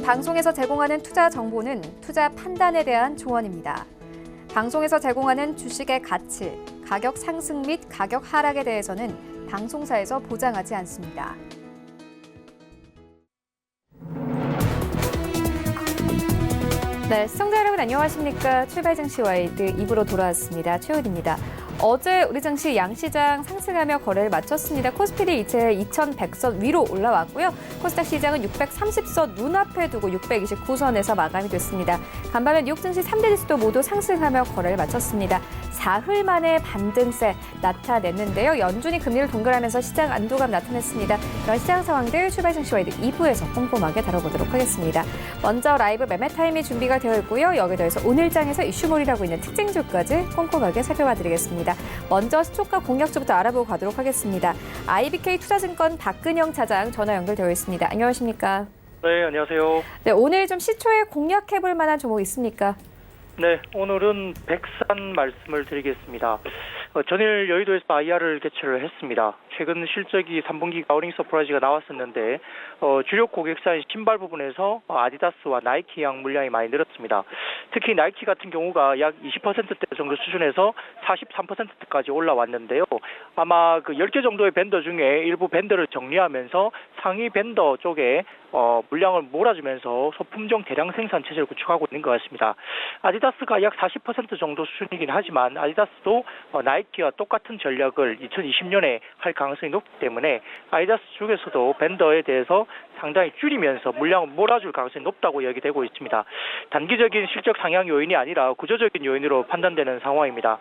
방송에서 제공하는 투자 정보는 투자 판단에 대한 조언입니다. 방송에서 제공하는 주식의 가치, 가격 상승 및 가격 하락에 대해서는 방송사에서 보장하지 않습니다. 네, 시청자 여러분 안녕하십니까? 출발 증시 와이드 2부로 돌아왔습니다. 최훈입니다. 어제 우리 증시 양시장 상승하며 거래를 마쳤습니다. 코스피는 이제 2100선 위로 올라왔고요. 코스닥 시장은 630선 눈앞에 두고 629선에서 마감이 됐습니다. 간밤에 뉴욕 증시 3대 지수도 모두 상승하며 거래를 마쳤습니다. 사흘 만에 반등세 나타냈는데요. 연준이 금리를 동결하면서 시장 안도감 나타냈습니다. 이런 시장 상황들 출발 증시 와이드 2부에서 꼼꼼하게 다뤄보도록 하겠습니다. 먼저 라이브 매매 타임이 준비가 되어 있고요. 여기에 더해서 오늘 장에서 이슈몰이라고 있는 특징주까지 꼼꼼하게 살펴봐 드리겠습니다. 먼저 시초가 공략주부터 알아보고 가도록 하겠습니다. IBK 투자증권 박근영 차장 전화 연결되어 있습니다. 안녕하십니까? 네, 안녕하세요. 네, 오늘 좀 시초에 공략해볼 만한 종목 있습니까? 네, 오늘은 백산 말씀을 드리겠습니다. 전일 여의도에서 IR을 개최를 했습니다. 최근 실적이 3분기 어닝 서프라이즈가 나왔었는데 주력 고객사인 신발 부분에서 아디다스와 나이키 양 물량이 많이 늘었습니다. 특히 나이키 같은 경우가 약 20%대 정도 수준에서 43%까지 올라왔는데요. 아마 그 10개 정도의 벤더 중에 일부 벤더를 정리하면서 상위 벤더 쪽에 물량을 몰아주면서 소품종 대량 생산 체제를 구축하고 있는 것 같습니다. 아디다스가 약 40% 정도 수준이긴 하지만 아디다스도 나이키와 똑같은 전략을 2020년에 할 가능성이 높기 때문에 아디다스 쪽에서도 벤더에 대해서 상당히 줄이면서 물량을 몰아줄 가능성이 높다고 얘기되고 있습니다. 단기적인 실적 상향 요인이 아니라 구조적인 요인으로 판단되는 상황입니다.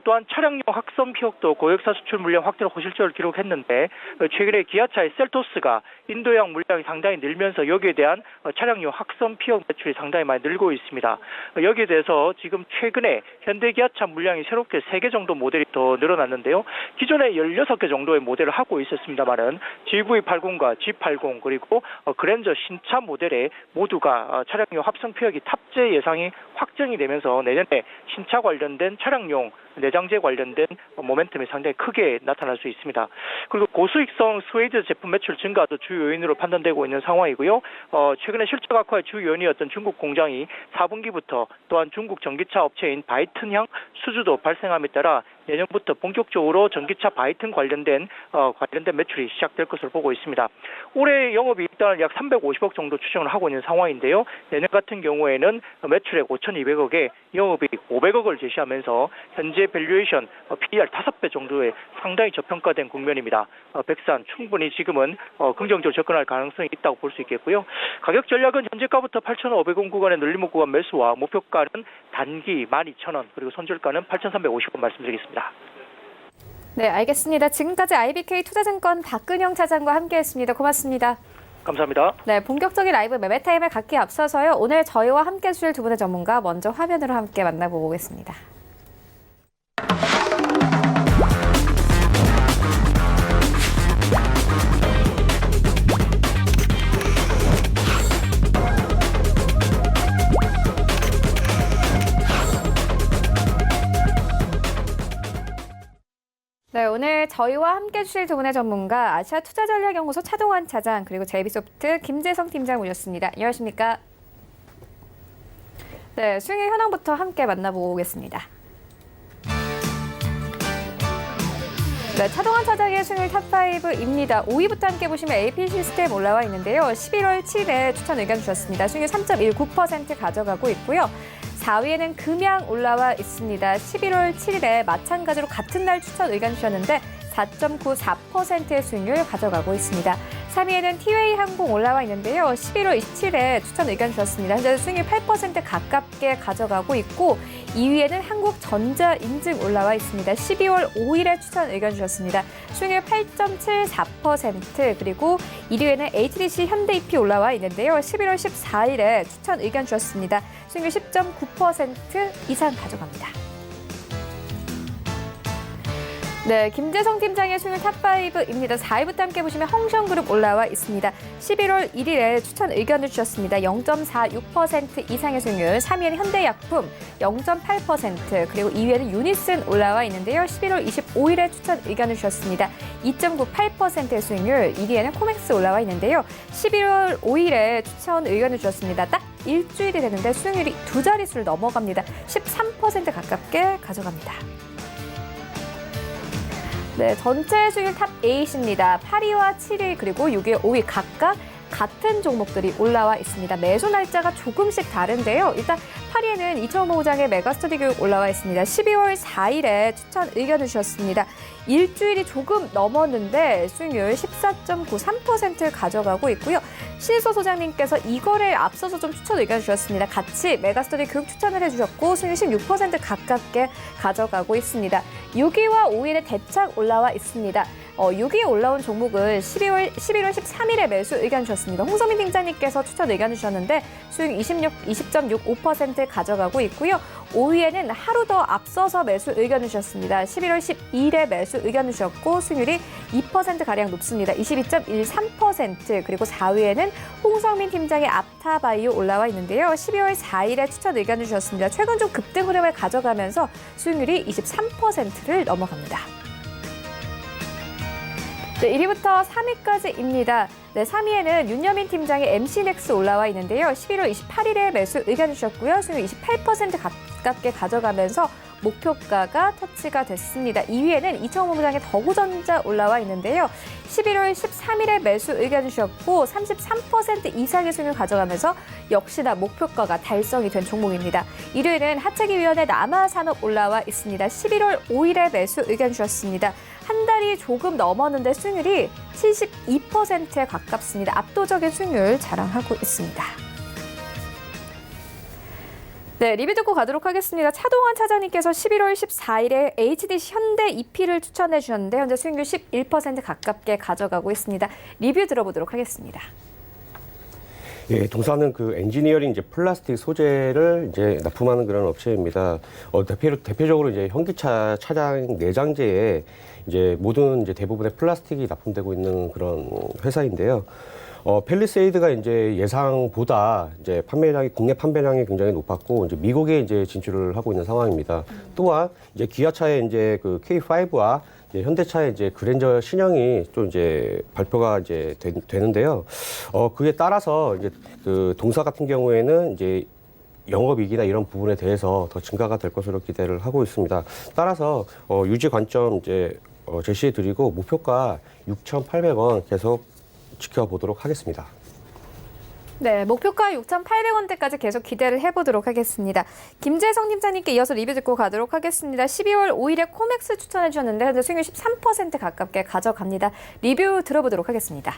또한 차량용 확선 피혁도 고객사 수출 물량 확대로 호실적을 기록했는데 최근에 기아차의 셀토스가 인도양 물량이 상당히 늘면서 여기에 대한 차량용 확선 피혁 매출이 상당히 많이 늘고 있습니다. 여기에 대해서 지금 최근에 현대기아차 물량이 새롭게 3개 정도 모델이 더 늘어났는데요. 기존에 16개 정도의 모델을 하고 있었습니다만은 GV80과 G80 그리고 그랜저 신차 모델에 모두가 차량용 합성 피혁이 탑재 예상이 확정이 되면서 내년에 신차 관련된 차량용 내장재 관련된 모멘텀이 상당히 크게 나타날 수 있습니다. 그리고 고수익성 스웨이드 제품 매출 증가도 주 요인으로 판단되고 있는 상황이고요. 최근에 실적 악화의 주 요인이었던 중국 공장이 4분기부터 또한 중국 전기차 업체인 바이튼향 수주도 발생함에 따라 내년부터 본격적으로 전기차 바이튼 관련된 매출이 시작될 것으로 보고 있습니다. 올해 영업이 일단 약 350억 정도 추정을 하고 있는 상황인데요. 내년 같은 경우에는 매출액 5,200억에 영업이익 500억을 제시하면서 현재 밸류에이션 PER 5배 정도의 상당히 저평가된 국면입니다. 백산 충분히 지금은 긍정적으로 접근할 가능성이 있다고 볼 수 있겠고요. 가격 전략은 현재가부터 8,500원 구간의 늘림목 구간 매수와 목표가는 단기 12,000원 그리고 손절가는 8,350원 말씀드리겠습니다. 네, 알겠습니다. 지금까지 IBK 투자증권 박근영 차장과 함께했습니다. 고맙습니다. 감사합니다. 네, 본격적인 라이브 매매 타임을 갖기 앞서서요. 오늘 저희와 함께 해주실 두 분의 전문가 먼저 화면으로 함께 만나보고 오겠습니다. 네, 오늘 저희와 함께 해주실 두 분의 전문가 아시아 투자전략연구소 차동환 차장 그리고 JB소프트 김재성 팀장 모셨습니다. 안녕하십니까? 네, 수익의 현황부터 함께 만나보고 오겠습니다. 네, 차동환 차장의 수익 탑5입니다. 5위부터 함께 보시면 AP 시스템 올라와 있는데요. 11월 7일에 추천 의견 주셨습니다. 수익률 3.19% 가져가고 있고요. 4위에는 금양 올라와 있습니다. 11월 7일에 마찬가지로 같은 날 추천 의견 주셨는데 4.94%의 수익률 가져가고 있습니다. 3위에는 티웨이 항공 올라와 있는데요. 11월 27일에 추천 의견 주셨습니다. 현재 수익률 8% 가깝게 가져가고 있고 2위에는 한국전자 인증 올라와 있습니다. 12월 5일에 추천 의견 주셨습니다. 수익률 8.74% 그리고 1위에는 HTC 현대 EP 올라와 있는데요. 11월 14일에 추천 의견 주셨습니다. 수익률 10.9% 이상 가져갑니다. 네, 김재성 팀장의 수익률 탑5입니다. 4위부터 함께 보시면 홍성그룹 올라와 있습니다. 11월 1일에 추천 의견을 주셨습니다. 0.46% 이상의 수익률. 3위에는 현대약품 0.8%, 그리고 2위에는 유니슨 올라와 있는데요. 11월 25일에 추천 의견을 주셨습니다. 2.98%의 수익률. 1위에는 코맥스 올라와 있는데요. 11월 5일에 추천 의견을 주셨습니다. 딱 일주일이 되는데 수익률이 두 자릿수를 넘어갑니다. 13% 가깝게 가져갑니다. 네, 전체 수익률 탑8입니다. 8위와 7위 그리고 6위, 5위 각각 같은 종목들이 올라와 있습니다. 매수 날짜가 조금씩 다른데요. 일단 8위에는 이철호 본부장의 메가스터디 교육 올라와 있습니다. 12월 4일에 추천 의견을 주셨습니다. 일주일이 조금 넘었는데 수익률 14.93%를 가져가고 있고요. 신일소 소장님께서 이거를 앞서서 좀 추천 의견 주셨습니다. 같이 메가스터디 교육 추천을 해주셨고 수익률 16% 가깝게 가져가고 있습니다. 6위와 5위는 대착 올라와 있습니다. 6위에 올라온 종목은 11월 13일에 매수 의견 주셨습니다. 홍성민 팀장님께서 추천 의견 주셨는데 수익 20.65% 가져가고 있고요. 5위에는 하루 더 앞서서 매수 의견 주셨습니다. 11월 12일에 매수 의견 주셨고 수익률이 2%가량 높습니다. 22.13%, 그리고 4위에는 홍성민 팀장의 앞타바이오 올라와 있는데요. 12월 4일에 추천 의견 주셨습니다. 최근 좀 급등 흐름을 가져가면서 수익률이 23%를 넘어갑니다. 네, 1위부터 3위까지입니다. 네, 3위에는 윤여민 팀장의 MC넥스 올라와 있는데요. 11월 28일에 매수 의견 주셨고요. 수익률 28% 가깝게 가져가면서 목표가가 터치가 됐습니다. 2위에는 이철호 본부장의 더구전자 올라와 있는데요. 11월 13일에 매수 의견 주셨고 33% 이상의 수익을 가져가면서 역시나 목표가가 달성이 된 종목입니다. 일요일은 하차기위원회 남아산업 올라와 있습니다. 11월 5일에 매수 의견 주셨습니다. 한 달이 조금 넘었는데 수익률이 72%에 가깝습니다. 압도적인 수익률 자랑하고 있습니다. 네, 리뷰 듣고 가도록 하겠습니다. 차동환 차장님께서 11월 14일에 HDC 현대 EP를 추천해 주셨는데 현재 수익률 11% 가깝게 가져가고 있습니다. 리뷰 들어보도록 하겠습니다. 예, 동사는 그 엔지니어링 이제 플라스틱 소재를 이제 납품하는 그런 업체입니다. 대표적으로 이제 현기차 차량 내장재에 이제 모든 이제 대부분의 플라스틱이 납품되고 있는 그런 회사인데요. 펠리세이드가 이제 예상보다 이제 국내 판매량이 굉장히 높았고, 이제 미국에 이제 진출을 하고 있는 상황입니다. 또한 이제 기아차의 이제 그 K5와 이제 현대차의 이제 그랜저 신형이 또 이제 발표가 이제 되는데요. 그에 따라서 이제 그 동사 같은 경우에는 이제 영업이익이나 이런 부분에 대해서 더 증가가 될 것으로 기대를 하고 있습니다. 따라서 유지 관점 이제 제시해 드리고 목표가 6,800원 계속 지켜보도록 하겠습니다. 네, 목표가 6,800원대까지 계속 기대를 해보도록 하겠습니다. 김재성 팀장님께 이어서 리뷰 듣고 가도록 하겠습니다. 12월 5일에 코맥스 추천해 주셨는데 현재 수익률 13% 가깝게 가져갑니다. 리뷰 들어보도록 하겠습니다.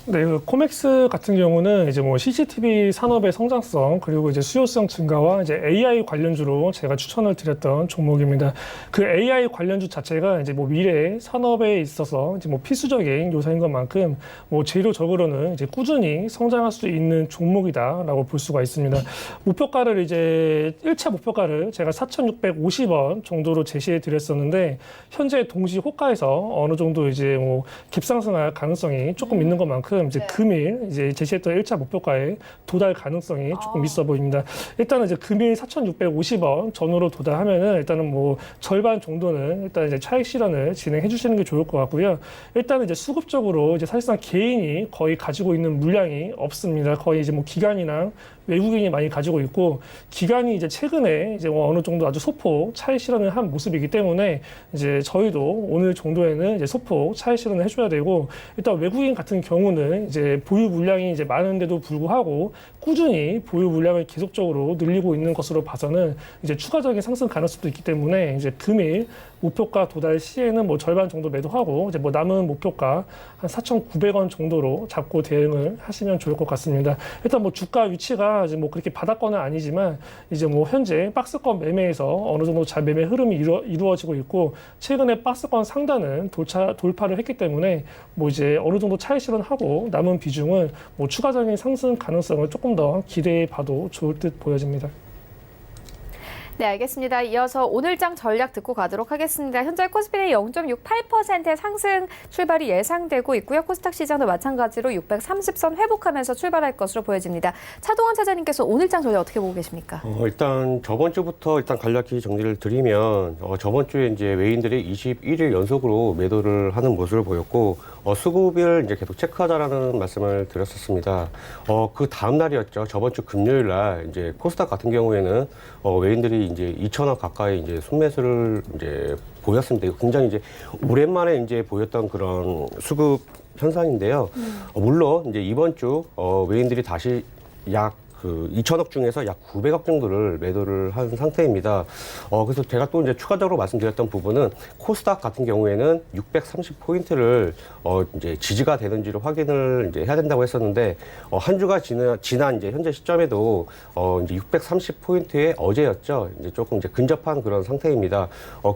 네, 그 코맥스 같은 경우는 이제 뭐 CCTV 산업의 성장성 그리고 이제 수요성 증가와 이제 AI 관련주로 제가 추천을 드렸던 종목입니다. 그 AI 관련주 자체가 이제 뭐 미래 산업에 있어서 이제 뭐 필수적인 요소인 것만큼 뭐 재료적으로는 이제 꾸준히 성장할 수 있는 종목이다라고 볼 수가 있습니다. 목표가를 이제 1차 목표가를 제가 4,650원 정도로 제시해 드렸었는데 현재 동시 호가에서 어느 정도 이제 뭐 갭상승할 가능성이 조금 있는 것만큼 이제 금일 이제 제시했던 1차 목표가에 도달 가능성이 조금 있어 보입니다. 일단은 이제 금일 4,650원 전후로 도달하면은 일단은 뭐 절반 정도는 일단 이제 차익 실현을 진행해 주시는 게 좋을 것 같고요. 일단은 이제 수급적으로 이제 사실상 개인이 거의 가지고 있는 물량이 없습니다. 거의 이제 뭐 기관이나 외국인이 많이 가지고 있고, 기관이 이제 최근에 이제 뭐 어느 정도 아주 소폭 차익 실현을 한 모습이기 때문에 이제 저희도 오늘 정도에는 이제 소폭 차익 실현을 해줘야 되고, 일단 외국인 같은 경우는 이제 보유 물량이 이제 많은데도 불구하고 꾸준히 보유 물량을 계속적으로 늘리고 있는 것으로 봐서는 이제 추가적인 상승 가능성도 있기 때문에 이제 금일 목표가 도달 시에는 뭐 절반 정도 매도하고 이제 뭐 남은 목표가 한 4,900원 정도로 잡고 대응을 하시면 좋을 것 같습니다. 일단 뭐 주가 위치가 이제 뭐 그렇게 바닥권은 아니지만 이제 뭐 현재 박스권 매매에서 어느 정도 잘 매매 흐름이 이루어지고 있고, 최근에 박스권 상단은 돌파를 했기 때문에 뭐 이제 어느 정도 차익 실현하고 남은 비중은 뭐 추가적인 상승 가능성을 조금 더 기대해 봐도 좋을 듯 보여집니다. 네, 알겠습니다. 이어서 오늘장 전략 듣고 가도록 하겠습니다. 현재 코스피는 0.68%의 상승 출발이 예상되고 있고요. 코스닥 시장도 마찬가지로 630선 회복하면서 출발할 것으로 보여집니다. 차동원 차장님께서 오늘장 전략 어떻게 보고 계십니까? 일단 저번 주부터 일단 간략히 정리를 드리면 저번 주에 이제 외인들이 21일 연속으로 매도를 하는 모습을 보였고 수급을 이제 계속 체크하자라는 말씀을 드렸었습니다. 그 다음 날이었죠. 저번 주 금요일 날 이제 코스닥 같은 경우에는 외인들이 이제 2,000원 가까이 이제 순매수를 이제 보였습니다. 이거 굉장히 이제 오랜만에 이제 보였던 그런 수급 현상인데요. 물론 이제 이번 주 외인들이 다시 약 2천억 중에서 약 900억 정도를 매도를 한 상태입니다. 그래서 제가 또 이제 추가적으로 말씀드렸던 부분은 코스닥 같은 경우에는 630포인트를 이제 지지가 되는지를 확인을 이제 해야 된다고 했었는데 한 주가 지난 이제 현재 시점에도 이제 630포인트의 어제였죠. 이제 조금 이제 근접한 그런 상태입니다.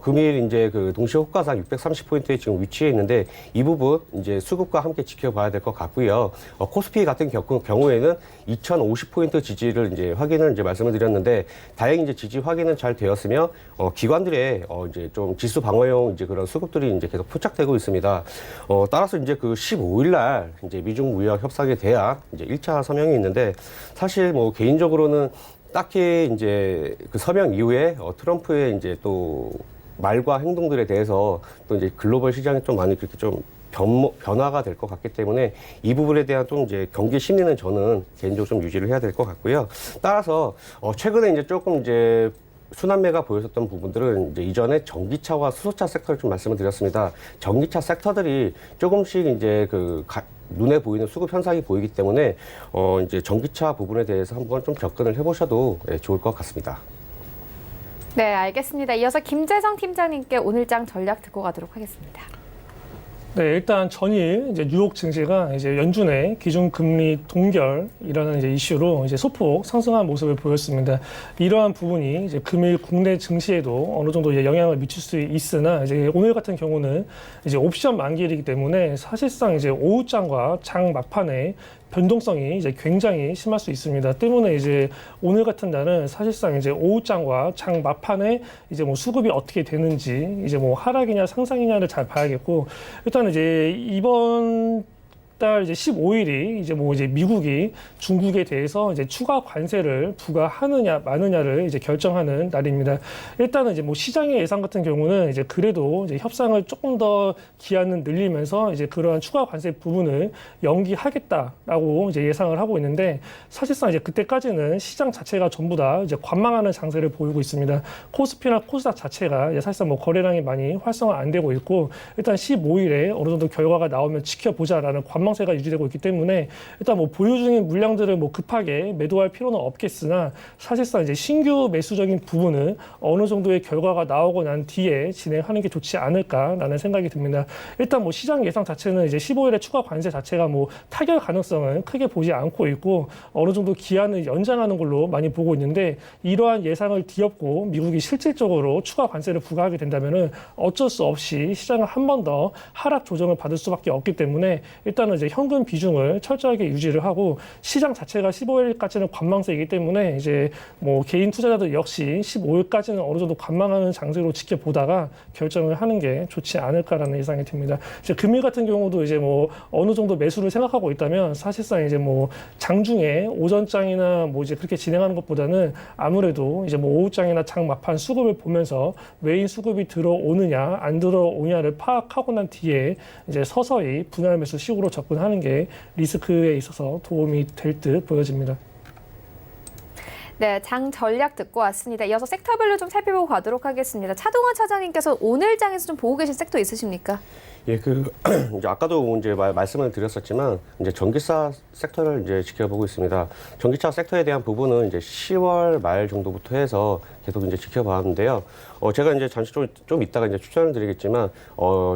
금일 이제 그 동시 호가상 630포인트에 지금 위치해 있는데 이 부분 이제 수급과 함께 지켜봐야 될 것 같고요. 코스피 같은 경우에는 2,050포인트 지지를 이제 확인을 이제 말씀을 드렸는데 다행히 이제 지지 확인은 잘 되었으며 기관들의 이제 좀 지수 방어용 이제 그런 수급들이 이제 계속 포착되고 있습니다. 따라서 이제 그 15일 날 이제 미중 무역 협상에 대한 이제 1차 서명이 있는데 사실 뭐 개인적으로는 딱히 이제 그 서명 이후에 트럼프의 이제 또 말과 행동들에 대해서 또 이제 글로벌 시장이 좀 많이 그렇게 좀 변화가 될 것 같기 때문에 이 부분에 대한 좀 이제 경기 심리는 저는 개인적으로 좀 유지를 해야 될 것 같고요. 따라서 최근에 이제 조금 이제 순환매가 보였었던 부분들은 이제 이전에 전기차와 수소차 섹터를 좀 말씀을 드렸습니다. 전기차 섹터들이 조금씩 이제 눈에 보이는 수급 현상이 보이기 때문에 이제 전기차 부분에 대해서 한번 좀 접근을 해보셔도 좋을 것 같습니다. 네, 알겠습니다. 이어서 김재성 팀장님께 오늘장 전략 듣고 가도록 하겠습니다. 네, 일단 전일 이제 뉴욕 증시가 이제 연준의 기준금리 동결이라는 이제 이슈로 이제 소폭 상승한 모습을 보였습니다. 이러한 부분이 이제 금일 국내 증시에도 어느 정도 이제 영향을 미칠 수 있으나 이제 오늘 같은 경우는 이제 옵션 만기이기 때문에 사실상 이제 오후장과 장 막판에 변동성이 이제 굉장히 심할 수 있습니다. 때문에 이제 오늘 같은 날은 사실상 이제 오후장과 장 막판에 이제 뭐 수급이 어떻게 되는지 이제 뭐 하락이냐 상상이냐를 잘 봐야겠고 일단 이제 이번 달 이제 15일이 이제 뭐 이제 미국이 중국에 대해서 이제 추가 관세를 부과하느냐 마느냐를 이제 결정하는 날입니다. 일단은 이제 뭐 시장의 예상 같은 경우는 이제 그래도 이제 협상을 조금 더 기한을 늘리면서 이제 그러한 추가 관세 부분을 연기하겠다라고 이제 예상을 하고 있는데 사실상 이제 그때까지는 시장 자체가 전부 다 이제 관망하는 장세를 보이고 있습니다. 코스피나 코스닥 자체가 이제 사실상 뭐 거래량이 많이 활성화 안 되고 있고 일단 15일에 어느 정도 결과가 나오면 지켜보자라는 관망세가 유지되고 있기 때문에 일단 뭐 보유 중인 물량들을 뭐 급하게 매도할 필요는 없겠으나 사실상 이제 신규 매수적인 부분은 어느 정도의 결과가 나오고 난 뒤에 진행하는 게 좋지 않을까라는 생각이 듭니다. 일단 뭐 시장 예상 자체는 이제 15일에 추가 관세 자체가 뭐 타결 가능성은 크게 보지 않고 있고 어느 정도 기한을 연장하는 걸로 많이 보고 있는데 이러한 예상을 뒤엎고 미국이 실질적으로 추가 관세를 부과하게 된다면은 어쩔 수 없이 시장을 한 번 더 하락 조정을 받을 수밖에 없기 때문에 일단은 이제 현금 비중을 철저하게 유지를 하고 시장 자체가 15일까지는 관망세이기 때문에 이제 뭐 개인 투자자들 역시 15일까지는 어느 정도 관망하는 장세로 지켜보다가 결정을 하는 게 좋지 않을까라는 예상이 듭니다. 이제 금일 같은 경우도 이제 뭐 어느 정도 매수를 생각하고 있다면 사실상 이제 뭐 장중에 오전장이나 뭐 이제 그렇게 진행하는 것보다는 아무래도 이제 뭐 오후장이나 장 막판 수급을 보면서 외인 수급이 들어오느냐 안 들어오냐를 파악하고 난 뒤에 이제 서서히 분할 매수 식으로 접근하는 게 리스크에 있어서 도움이 될 듯 보여집니다. 네, 장 전략 듣고 왔습니다. 이어서 섹터별로 좀 살펴보고 가도록 하겠습니다. 차동원 차장님께서 오늘 장에서 좀 보고 계신 섹터 있으십니까? 예, 이제 아까도 이제 말씀을 드렸었지만, 이제 전기차 섹터를 이제 지켜보고 있습니다. 전기차 섹터에 대한 부분은 이제 10월 말 정도부터 해서 계속 이제 지켜봤는데요. 제가 이제 잠시 좀 이따가 이제 추천을 드리겠지만,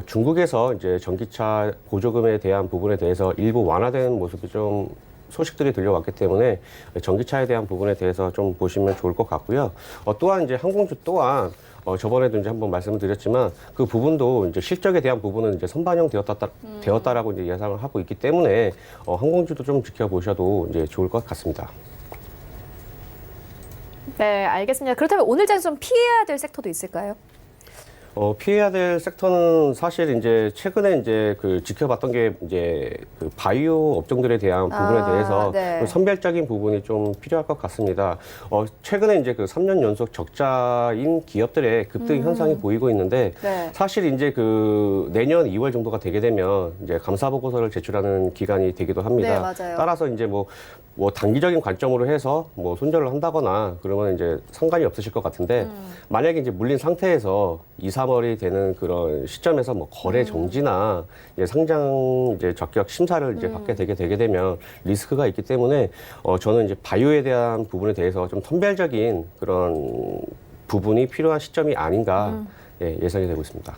중국에서 이제 전기차 보조금에 대한 부분에 대해서 일부 완화된 모습이 좀 소식들이 들려왔기 때문에 전기차에 대한 부분에 대해서 좀 보시면 좋을 것 같고요. 또한 이제 항공주 또한 저번에도 이제 한번 말씀을 드렸지만 그 부분도 이제 실적에 대한 부분은 이제 선반영 되었다라고 이제 예상을 하고 있기 때문에 항공주도 좀 지켜보셔도 이제 좋을 것 같습니다. 네, 알겠습니다. 그렇다면 오늘 장에서 좀 피해야 될 섹터도 있을까요? 피해야 될 섹터는 사실 이제 최근에 이제 그 지켜봤던 게 이제 그 바이오 업종들에 대한 부분에 대해서 네. 그 선별적인 부분이 좀 필요할 것 같습니다. 최근에 이제 그 3년 연속 적자인 기업들의 급등 현상이 보이고 있는데 네. 사실 이제 그 내년 2월 정도가 되게 되면 이제 감사 보고서를 제출하는 기간이 되기도 합니다. 네, 맞아요. 따라서 이제 뭐 단기적인 관점으로 해서 뭐 손절을 한다거나 그러면 이제 상관이 없으실 것 같은데 만약에 이제 물린 상태에서 2, 3월이 되는 그런 시점에서 뭐 거래 정지나 이제 상장 이제 적격 심사를 이제 받게 되게 되면 리스크가 있기 때문에 저는 이제 바이오에 대한 부분에 대해서 좀 선별적인 그런 부분이 필요한 시점이 아닌가 예상이 되고 있습니다.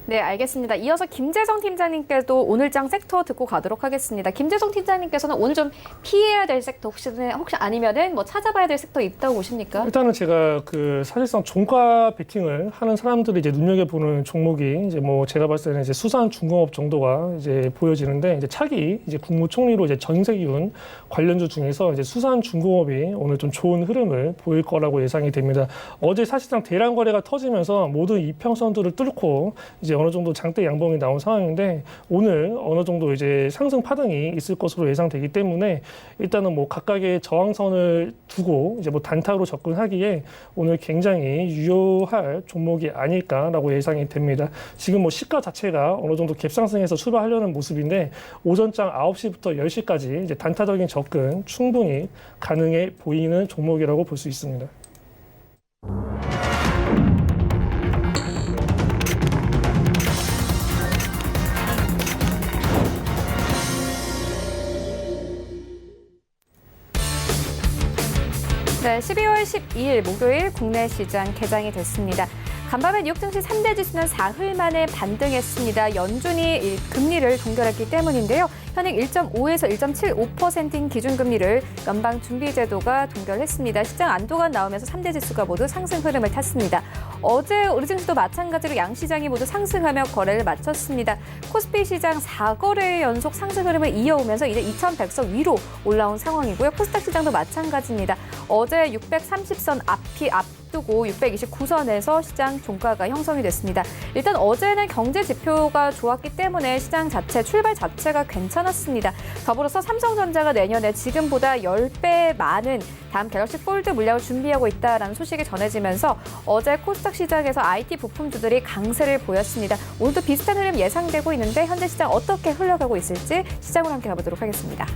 네, 알겠습니다. 이어서 김재성 팀장님께도 오늘 장 섹터 듣고 가도록 하겠습니다. 김재성 팀장님께서는 오늘 좀 피해야 될 섹터 혹시 아니면은 뭐 찾아봐야 될 섹터 있다고 보십니까? 일단은 제가 그 사실상 종가 베팅을 하는 사람들이 이제 눈여겨보는 종목이 이제 뭐 제가 봤을 때는 이제 수산중공업 정도가 이제 보여지는데 이제 차기 이제 국무총리로 이제 전세기훈 관련주 중에서 이제 수산중공업이 오늘 좀 좋은 흐름을 보일 거라고 예상이 됩니다. 어제 사실상 대량 거래가 터지면서 모든 이평선들을 뚫고 이제 어느 정도 장대 양봉이 나온 상황인데 오늘 어느 정도 이제 상승 파동이 있을 것으로 예상되기 때문에 일단은 뭐 각각의 저항선을 두고 이제 뭐 단타로 접근하기에 오늘 굉장히 유효할 종목이 아닐까라고 예상이 됩니다. 지금 뭐 시가 자체가 어느 정도 갭상승해서 출발하려는 모습인데 오전장 9시부터 10시까지 이제 단타적인 접근 충분히 가능해 보이는 종목이라고 볼 수 있습니다. 네, 12월 12일 목요일 국내 시장 개장이 됐습니다. 간밤에 뉴욕 증시 3대 지수는 사흘 만에 반등했습니다. 연준이 금리를 동결했기 때문인데요. 현행 1.5에서 1.75%인 기준금리를 연방준비제도가 동결했습니다. 시장 안도가 나오면서 3대 지수가 모두 상승 흐름을 탔습니다. 어제 우리 증시도 마찬가지로 양시장이 모두 상승하며 거래를 마쳤습니다. 코스피 시장 4거래 연속 상승 흐름을 이어오면서 이제 2100선 위로 올라온 상황이고요. 코스닥 시장도 마찬가지입니다. 어제 630선 앞두고 629선에서 시장 종가가 형성이 됐습니다. 일단 어제는 경제 지표가 좋았기 때문에 시장 자체, 출발 자체가 괜찮았습니다. 더불어서 삼성전자가 내년에 지금보다 10배 많은 다음 갤럭시 폴드 물량을 준비하고 있다는 소식이 전해지면서 어제 코스닥 시장에서 IT 부품주들이 강세를 보였습니다. 오늘도 비슷한 흐름 예상되고 있는데 현재 시장 어떻게 흘러가고 있을지 시장으로 함께 가보도록 하겠습니다.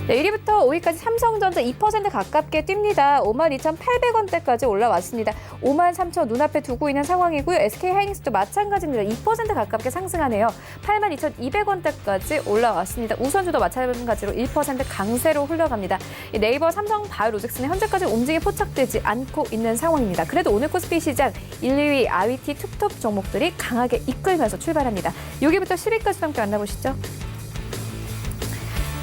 네, 1위부터 5위까지 삼성전자 2% 가깝게 뜁니다. 52,800원대까지 올라왔습니다. 53,000 눈앞에 두고 있는 상황이고요. SK하이닉스도 마찬가지입니다. 2% 가깝게 상승하네요. 82,200원대까지 올라왔습니다. 우선주도 마찬가지로 1% 강세로 흘러갑니다. 네이버, 삼성, 바이오로직스는 현재까지 움직임이 포착되지 않고 있는 상황입니다. 그래도 오늘 코스피 시장 1, 2위 IoT 툭톱 종목들이 강하게 이끌면서 출발합니다. 6위부터 10위까지 함께 만나보시죠.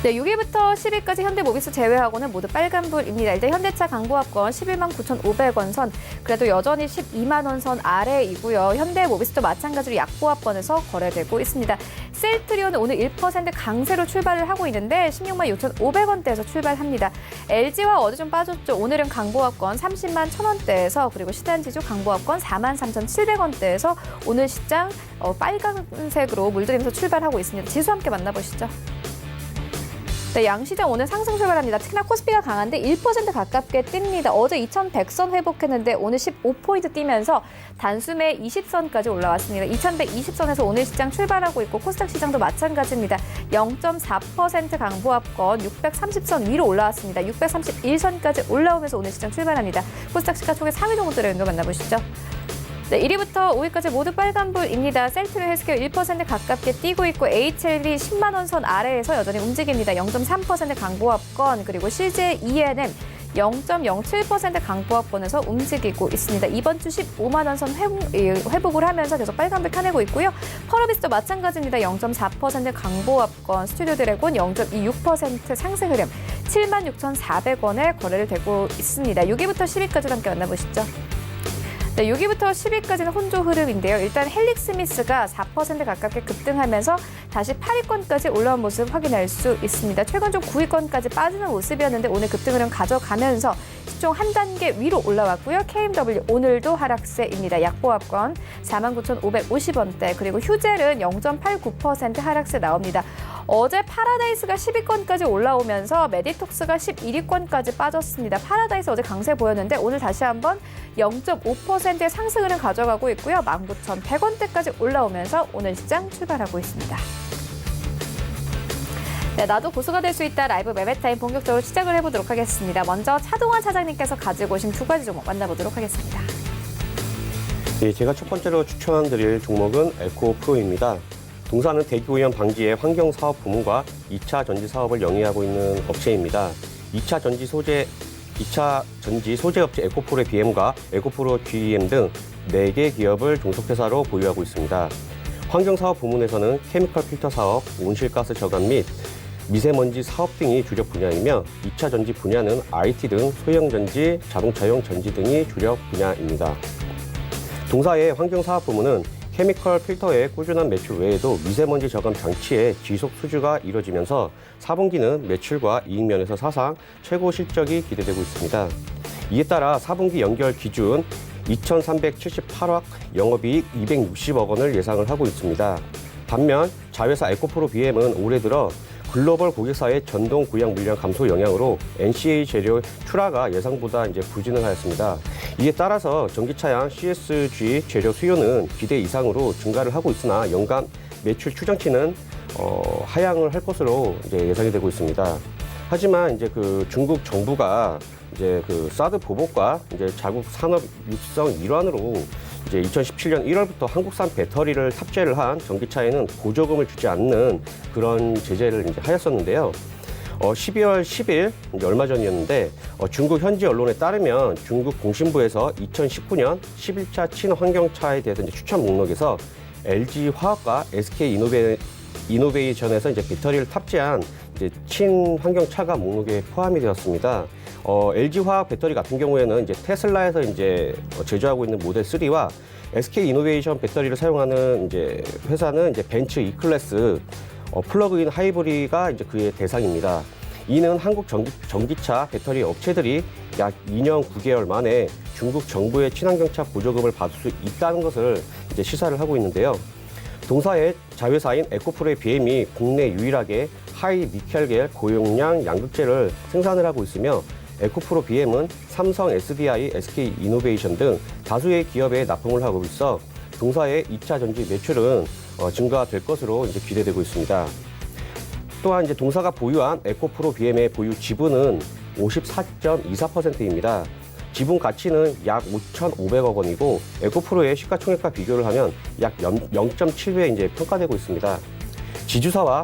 네, 6위부터 10위까지 현대모비스 제외하고는 모두 빨간불입니다. 일단 현대차 강보합권 11만 9,500원 선, 그래도 여전히 12만 원 선 아래이고요. 현대모비스도 마찬가지로 약보합권에서 거래되고 있습니다. 셀트리온은 오늘 1% 강세로 출발을 하고 있는데 16만 6,500원대에서 출발합니다. LG와 어제 좀 빠졌죠. 오늘은 강보합권 30만 1,000원대에서 그리고 신한지주 강보합권 4만 3,700원대에서 오늘 시장 빨간색으로 물들이면서 출발하고 있습니다. 지수 함께 만나보시죠. 네, 양시장 오늘 상승 출발합니다. 특히나 코스피가 강한데 1% 가깝게 뜁니다. 어제 2,100선 회복했는데 오늘 15포인트 뛰면서 단숨에 20선까지 올라왔습니다. 2,120선에서 오늘 시장 출발하고 있고 코스닥 시장도 마찬가지입니다. 0.4% 강보합권 630선 위로 올라왔습니다. 631선까지 올라오면서 오늘 시장 출발합니다. 코스닥 시가총액 상위 종목들의 연도 만나보시죠. 네, 1위부터 5위까지 모두 빨간불입니다. 셀트리온 헬스케어 1% 가깝게 뛰고 있고 HLB 10만 원 선 아래에서 여전히 움직입니다. 0.3% 강보합권, 그리고 CJ ENM 0.07% 강보합권에서 움직이고 있습니다. 이번 주 15만 원 선 회복을 하면서 계속 빨간불 켜내고 있고요. 펄어비스도 마찬가지입니다. 0.4% 강보합권, 스튜디오 드래곤 0.26% 상승 흐름 76,400원에 거래를 되고 있습니다. 6위부터 10위까지 함께 만나보시죠. 네, 6위부터 10위까지는 혼조 흐름인데요. 일단 헬릭 스미스가 4% 가깝게 급등하면서 다시 8위권까지 올라온 모습 확인할 수 있습니다. 최근 좀 9위권까지 빠지는 모습이었는데 오늘 급등 흐름 가져가면서 시총 한 단계 위로 올라왔고요. KMW 오늘도 하락세입니다. 약보합권 49,550원대 그리고 휴젤은 0.89% 하락세 나옵니다. 어제 파라다이스가 10위권까지 올라오면서 메디톡스가 11위권까지 빠졌습니다. 파라다이스 어제 강세 보였는데 오늘 다시 한번 0.5%의 상승 흐름 가져가고 있고요. 19,100원대까지 올라오면서 오늘 시장 출발하고 있습니다. 네, 나도 고수가 될 수 있다 라이브 매매타임 본격적으로 시작을 해보도록 하겠습니다. 먼저 차동환 차장님께서 가지고 오신 두 가지 종목 만나보도록 하겠습니다. 예, 제가 첫 번째로 추천드릴 종목은 에코프로입니다. 동사는 대기오염 방지의 환경사업 부문과 2차 전지 사업을 영위하고 있는 업체입니다. 2차 전지 소재 업체 에코프로의 BM과 에코프로 GEM 등 4개 기업을 종속회사로 보유하고 있습니다. 환경사업 부문에서는 케미컬 필터 사업, 온실가스 저감 및 미세먼지 사업 등이 주력 분야이며 2차 전지 분야는 IT 등 소형 전지, 자동차용 전지 등이 주력 분야입니다. 동사의 환경사업 부문은 케미컬 필터의 꾸준한 매출 외에도 미세먼지 저감 장치의 지속 수주가 이뤄지면서 4분기는 매출과 이익 면에서 사상 최고 실적이 기대되고 있습니다. 이에 따라 4분기 연결 기준 2,378억, 영업이익 260억 원을 예상을 하고 있습니다. 반면 자회사 에코프로 BM은 올해 들어 글로벌 고객사의 전동 구약 물량 감소 영향으로 NCA 재료 출하가 예상보다 부진을 하였습니다. 이에 따라서 전기차량 CSG 재료 수요는 기대 이상으로 증가를 하고 있으나 연간 매출 추정치는 하향을 할 것으로 예상이 되고 있습니다. 하지만 중국 정부가 사드 보복과 자국 산업 육성 일환으로 2017년 1월부터 한국산 배터리를 탑재를 한 전기차에는 보조금을 주지 않는 그런 제재를 하였었는데요. 12월 10일 얼마 전이었는데 중국 현지 언론에 따르면 중국 공신부에서 2019년 11차 친환경차에 대해서 추천 목록에서 LG 화학과 SK 이노베이션에서 배터리를 탑재한 친환경차가 목록에 포함이 되었습니다. LG 화학 배터리 같은 경우에는 테슬라에서 제조하고 있는 모델 3와 SK 이노베이션 배터리를 사용하는 회사는 벤츠 E클래스 플러그인 하이브리드가 그의 대상입니다. 이는 한국 전기차 배터리 업체들이 약 2년 9개월 만에 중국 정부의 친환경차 보조금을 받을 수 있다는 것을 시사를 하고 있는데요. 동사의 자회사인 에코프로의 BM이 국내 유일하게 하이 니켈계 고용량 양극재를 생산을 하고 있으며 에코프로 BM은 삼성, SDI, SK 이노베이션 등 다수의 기업에 납품을 하고 있어 동사의 2차 전지 매출은 증가될 것으로 기대되고 있습니다. 또한 동사가 보유한 에코프로 BM의 보유 지분은 54.24%입니다. 지분 가치는 약 5,500억 원이고 에코프로의 시가총액과 비교를 하면 약 0.7배 평가되고 있습니다. 지주사와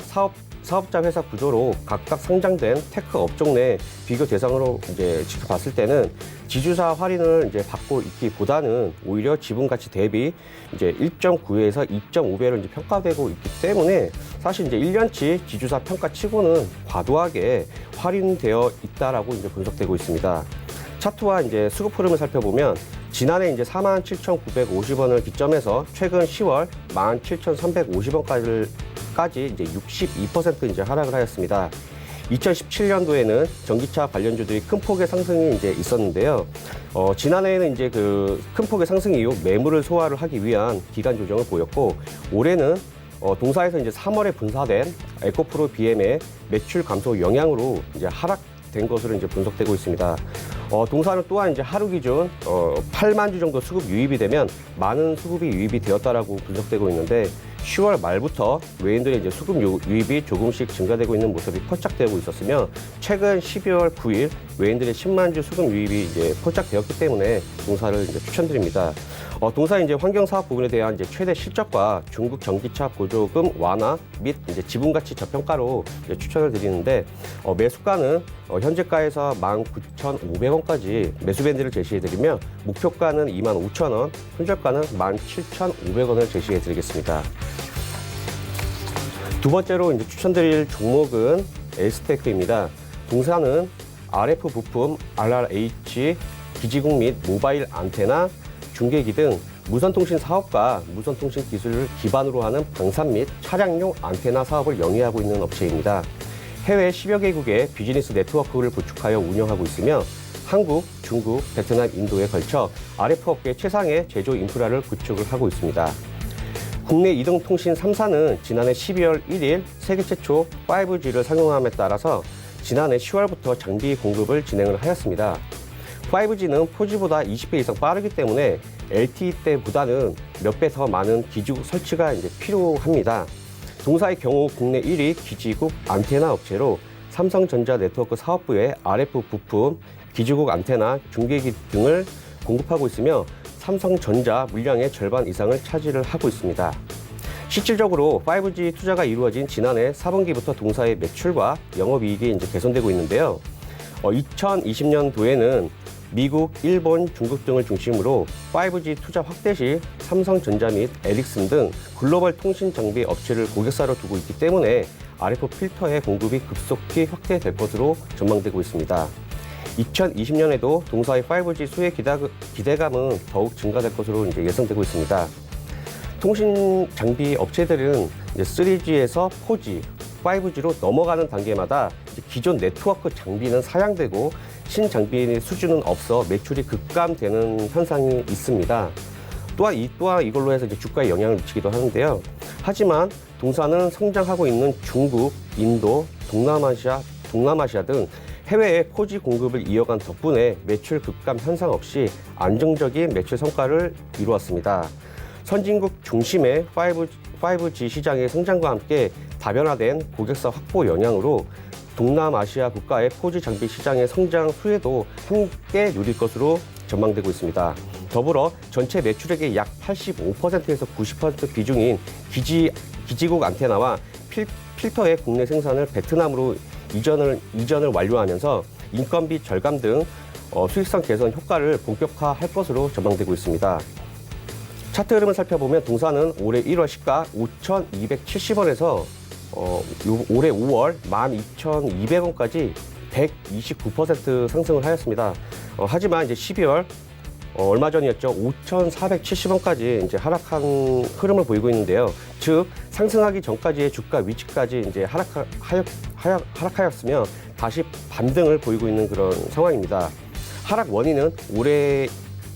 사업자 회사 구조로 각각 상장된 테크 업종 내 비교 대상으로 지켜봤을 때는 지주사 할인을 받고 있기보다는 오히려 지분 가치 대비 1.9에서 2.5배를 평가되고 있기 때문에 사실 1년치 지주사 평가치고는 과도하게 할인되어 있다라고 분석되고 있습니다. 차트와 수급 흐름을 살펴보면 지난해 47,950원을 기점해서 최근 10월 17,350원까지 62% 하락을 하였습니다. 2017년도에는 전기차 관련주들이 큰 폭의 상승이 있었는데요. 지난해에는 큰 폭의 상승 이후 매물을 소화를 하기 위한 기간 조정을 보였고 올해는 동사에서 3월에 분사된 에코프로 BM의 매출 감소 영향으로 하락된 것으로 분석되고 있습니다. 동사는 또한 하루 기준 8만 주 정도 수급 유입이 되면 많은 수급이 유입이 되었다라고 분석되고 있는데 10월 말부터 외인들의 수급 유입이 조금씩 증가되고 있는 모습이 포착되고 있었으며 최근 12월 9일 외인들의 10만 주 수급 유입이 포착되었기 때문에 동사를 추천드립니다. 동사의 환경사업 부분에 대한 최대 실적과 중국 전기차 보조금 완화 및 지분가치 저평가로 추천을 드리는데 매수가는 현재가에서 19,500원까지 매수밴드를 제시해드리며 목표가는 25,000원, 손절가는 17,500원을 제시해드리겠습니다. 두 번째로 추천드릴 종목은 S테크입니다. 동사는 RF 부품, RRH, 기지국 및 모바일 안테나, 중계기 등 무선통신 사업과 무선통신 기술을 기반으로 하는 방산 및 차량용 안테나 사업을 영위하고 있는 업체입니다. 해외 10여 개국의 비즈니스 네트워크를 구축하여 운영하고 있으며 한국, 중국, 베트남, 인도에 걸쳐 RF 업계 최상의 제조 인프라를 구축을 하고 있습니다. 국내 이동통신 3사는 지난해 12월 1일 세계 최초 5G를 상용함에 따라서 지난해 10월부터 장비 공급을 진행을 하였습니다. 5G는 4G보다 20배 이상 빠르기 때문에 LTE 때보다는 몇 배 더 많은 기지국 설치가 필요합니다. 동사의 경우 국내 1위 기지국 안테나 업체로 삼성전자 네트워크 사업부에 RF 부품, 기지국 안테나, 중계기 등을 공급하고 있으며 삼성전자 물량의 절반 이상을 차지를 하고 있습니다. 실질적으로 5G 투자가 이루어진 지난해 4분기부터 동사의 매출과 영업이익이 개선되고 있는데요. 2020년도에는 미국, 일본, 중국 등을 중심으로 5G 투자 확대 시 삼성전자 및 에릭슨 등 글로벌 통신 장비 업체를 고객사로 두고 있기 때문에 RF 필터의 공급이 급속히 확대될 것으로 전망되고 있습니다. 2020년에도 동사의 5G 수혜 기대감은 더욱 증가될 것으로 예상되고 있습니다. 통신 장비 업체들은 3G에서 4G, 5G로 넘어가는 단계마다 기존 네트워크 장비는 사양되고 신장비의 수준은 없어 매출이 급감되는 현상이 있습니다. 또한 이걸로 해서 주가에 영향을 미치기도 하는데요. 하지만 동사는 성장하고 있는 중국, 인도, 동남아시아 등 해외에 4G 공급을 이어간 덕분에 매출 급감 현상 없이 안정적인 매출 성과를 이루었습니다. 선진국 중심의 5G 시장의 성장과 함께 다변화된 고객사 확보 영향으로 동남아시아 국가의 4G 장비 시장의 성장 수혜도 함께 누릴 것으로 전망되고 있습니다. 더불어 전체 매출액의 약 85%에서 90% 비중인 기지국 안테나와 필터의 국내 생산을 베트남으로 이전을 완료하면서 인건비 절감 등 수익성 개선 효과를 본격화할 것으로 전망되고 있습니다. 차트 흐름을 살펴보면 동사는 올해 1월 시가 5,270원에서 올해 5월 12,200원까지 129% 상승을 하였습니다. 하지만 12월 얼마 전이었죠. 5,470원까지 하락한 흐름을 보이고 있는데요. 즉 상승하기 전까지의 주가 위치까지 하락하였으며 다시 반등을 보이고 있는 그런 상황입니다. 하락 원인은 올해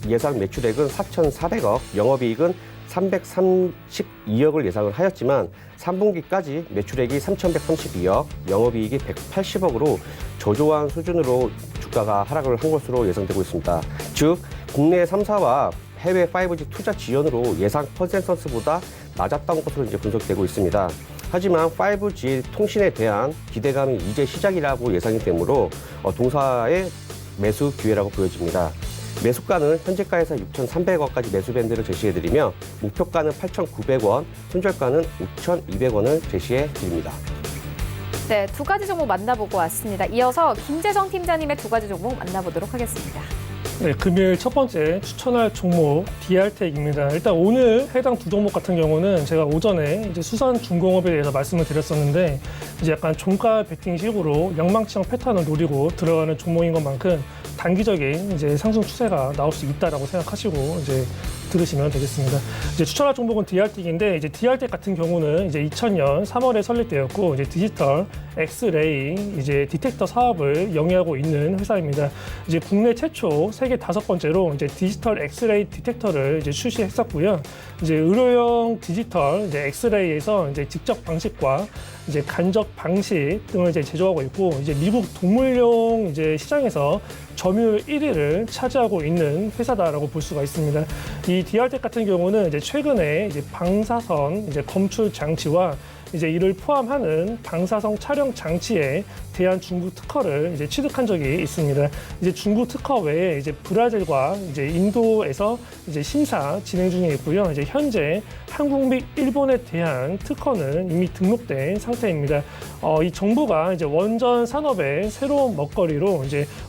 예상 매출액은 4,400억, 영업이익은 332억을 예상을 하였지만 3분기까지 매출액이 3,132억, 영업이익이 180억으로 저조한 수준으로 주가가 하락을 한 것으로 예상되고 있습니다. 즉 국내 3사와 해외 5G 투자 지연으로 예상 컨센서스보다 낮았던 것으로 분석되고 있습니다. 하지만 5G 통신에 대한 기대감이 이제 시작이라고 예상이 되므로 동사의 매수 기회라고 보여집니다. 매수가는 현재가에서 6,300원까지 매수 밴드를 제시해드리며 목표가는 8,900원, 손절가는 5,200원을 제시해드립니다. 네, 두 가지 종목 만나보고 왔습니다. 이어서 김재정 팀장님의 두 가지 종목 만나보도록 하겠습니다. 네, 금일 첫 번째 추천할 종목 DR텍입니다. 일단 오늘 해당 두 종목 같은 경우는 제가 오전에 수산중공업에 대해서 말씀을 드렸었는데 약간 종가 베팅식으로 영망치형 패턴을 노리고 들어가는 종목인 것만큼 단기적인 상승 추세가 나올 수 있다라고 생각하시고 들으시면 되겠습니다. 추천할 종목은 DR텍인데 DR텍 같은 경우는 2000년 3월에 설립되었고 디지털 엑스레이 디텍터 사업을 영위하고 있는 회사입니다. 국내 최초 세계 5번째로 디지털 엑스레이 디텍터를 출시했었고요. 의료용 디지털 엑스레이에서 직접 방식과 간접 방식 등을 제조하고 있고 미국 동물용 시장에서 점유율 1위를 차지하고 있는 회사다라고 볼 수가 있습니다. 이 DR텍 같은 경우는 최근에 방사선 검출 장치와 이를 포함하는 방사성 촬영 장치에 대한 중국 특허를 취득한 적이 있습니다. 중국 특허 외에 브라질과 인도에서 심사 진행 중에 있고요. 현재 한국 및 일본에 대한 특허는 이미 등록된 상태입니다. 이 정부가 원전 산업의 새로운 먹거리로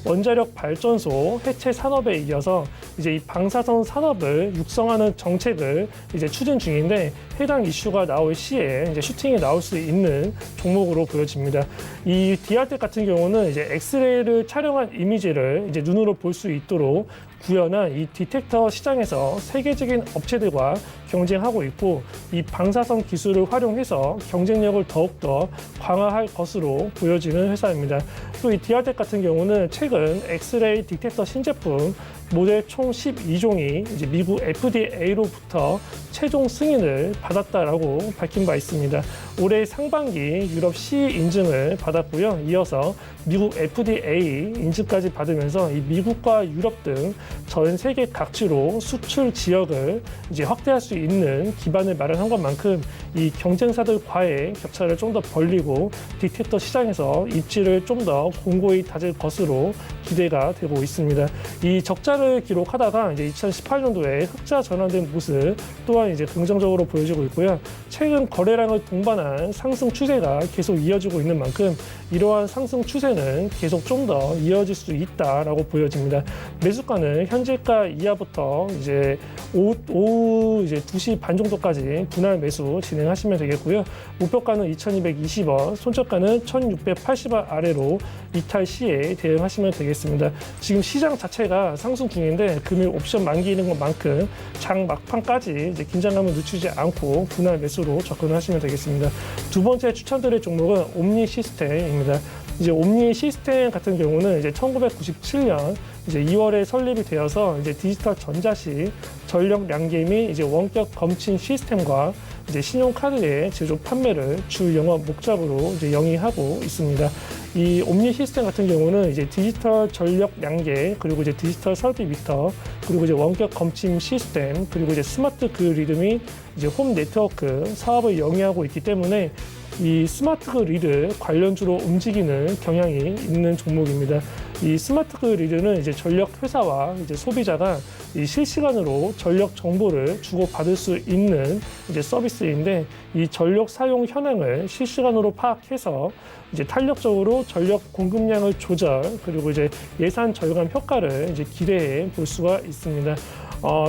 원자력 발전소 해체 산업에 이어서 이 방사선 산업을 육성하는 정책을 추진 중인데 해당 이슈가 나올 시에 슈팅이 나올 수 있는 종목으로 보여집니다. 이 DR텍 같은 경우는 엑스레이를 촬영한 이미지를 눈으로 볼 수 있도록 구현한 이 디텍터 시장에서 세계적인 업체들과 경쟁하고 있고 이 방사선 기술을 활용해서 경쟁력을 더욱더 강화할 것으로 보여지는 회사입니다. 또 이 디아텍 같은 경우는 최근 엑스레이 디텍터 신제품 모델 총 12종이 이제 미국 FDA로부터 최종 승인을 받았다라고 밝힌 바 있습니다. 올해 상반기 유럽 CE 인증을 받았고요. 이어서 미국 FDA 인증까지 받으면서 이 미국과 유럽 등 전 세계 각지로 수출 지역을 이제 확대할 수 있는 기반을 마련한 것만큼 이 경쟁사들과의 격차를 좀 더 벌리고 디텍터 시장에서 입지를 좀 더 공고히 다질 것으로 기대가 되고 있습니다. 이 적자를 기록하다가 이제 2018년도에 흑자 전환된 모습 또한 이제 긍정적으로 보여지고 있고요. 최근 거래량을 동반한 상승 추세가 계속 이어지고 있는 만큼 이러한 상승 추세는 계속 좀 더 이어질 수 있다라고 보여집니다. 매수가는 현재가 이하부터 이제 오후 이제 2시 반 정도까지 분할 매수 진행하시면 되겠고요. 목표가는 2,220원, 손절가는 1,680원 아래로 이탈 시에 대응하시면 되겠습니다. 지금 시장 자체가 상승 중인데 금일 옵션 만기인 것만큼 장 막판까지 이제 긴장감을 늦추지 않고 분할 매수로 접근하시면 되겠습니다. 두 번째 추천드릴 종목은 옴니 시스템입니다. 이제 옴니 시스템 같은 경우는 이제 1997년 이제 2월에 설립이 되어서 이제 디지털 전자시 전력 명계 및 이제 원격 검침 시스템과 이제 신용카드의 제조 판매를 주 영업 목적으로 이제 영위하고 있습니다. 이 옴니 시스템 같은 경우는 이제 디지털 전력 양계 그리고 이제 디지털 설비 미터 그리고 이제 원격 검침 시스템 그리고 이제 스마트 그리드 및 이제 홈 네트워크 사업을 영위하고 있기 때문에 이 스마트 그리드 관련주로 움직이는 경향이 있는 종목입니다. 이 스마트 그리드는 이제 전력 회사와 이제 소비자가 이 실시간으로 전력 정보를 주고받을 수 있는 이제 서비스인데 이 전력 사용 현황을 실시간으로 파악해서 이제 탄력적으로 전력 공급량을 조절 그리고 이제 예산 절감 효과를 이제 기대해 볼 수가 있습니다.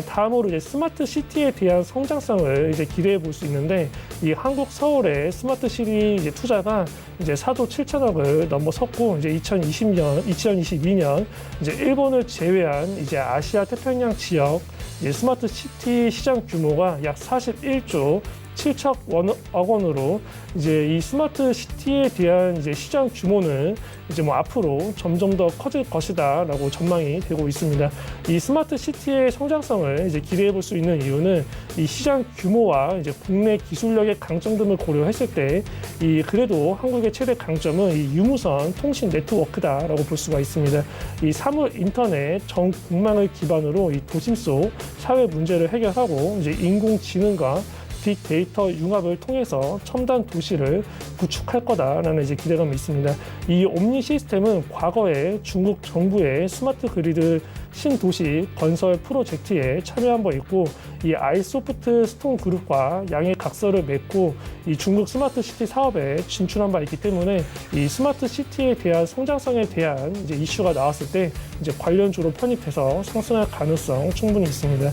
다음으로 이제 스마트 시티에 대한 성장성을 이제 기대해 볼 수 있는데 이 한국 서울의 스마트 시티 이제 투자가 이제 4조 7천억을 넘어섰고 이제 2022년 이제 일본을 제외한 이제 아시아 태평양 지역 이제 스마트 시티 시장 규모가 약 41조 7천 억 원으로 이제 이 스마트 시티에 대한 이제 시장 규모는 이제 뭐 앞으로 점점 더 커질 것이다라고 전망이 되고 있습니다. 이 스마트 시티의 성장성을 이제 기대해 볼 수 있는 이유는 이 시장 규모와 이제 국내 기술력의 강점 등을 고려했을 때 이 그래도 한국의 최대 강점은 이 유무선 통신 네트워크다라고 볼 수가 있습니다. 이 사물 인터넷 전 국망을 기반으로 이 도심 속 사회 문제를 해결하고 이제 인공지능과 빅데이터 융합을 통해서 첨단 도시를 구축할 거다라는 이제 기대감이 있습니다. 이 옴니 시스템은 과거에 중국 정부의 스마트 그리드 신도시 건설 프로젝트에 참여한 바 있고 이 아이소프트 스톤 그룹과 양해 각서를 맺고 이 중국 스마트 시티 사업에 진출한 바 있기 때문에 이 스마트 시티에 대한 성장성에 대한 이제 이슈가 나왔을 때 이제 관련주로 편입해서 상승할 가능성 충분히 있습니다.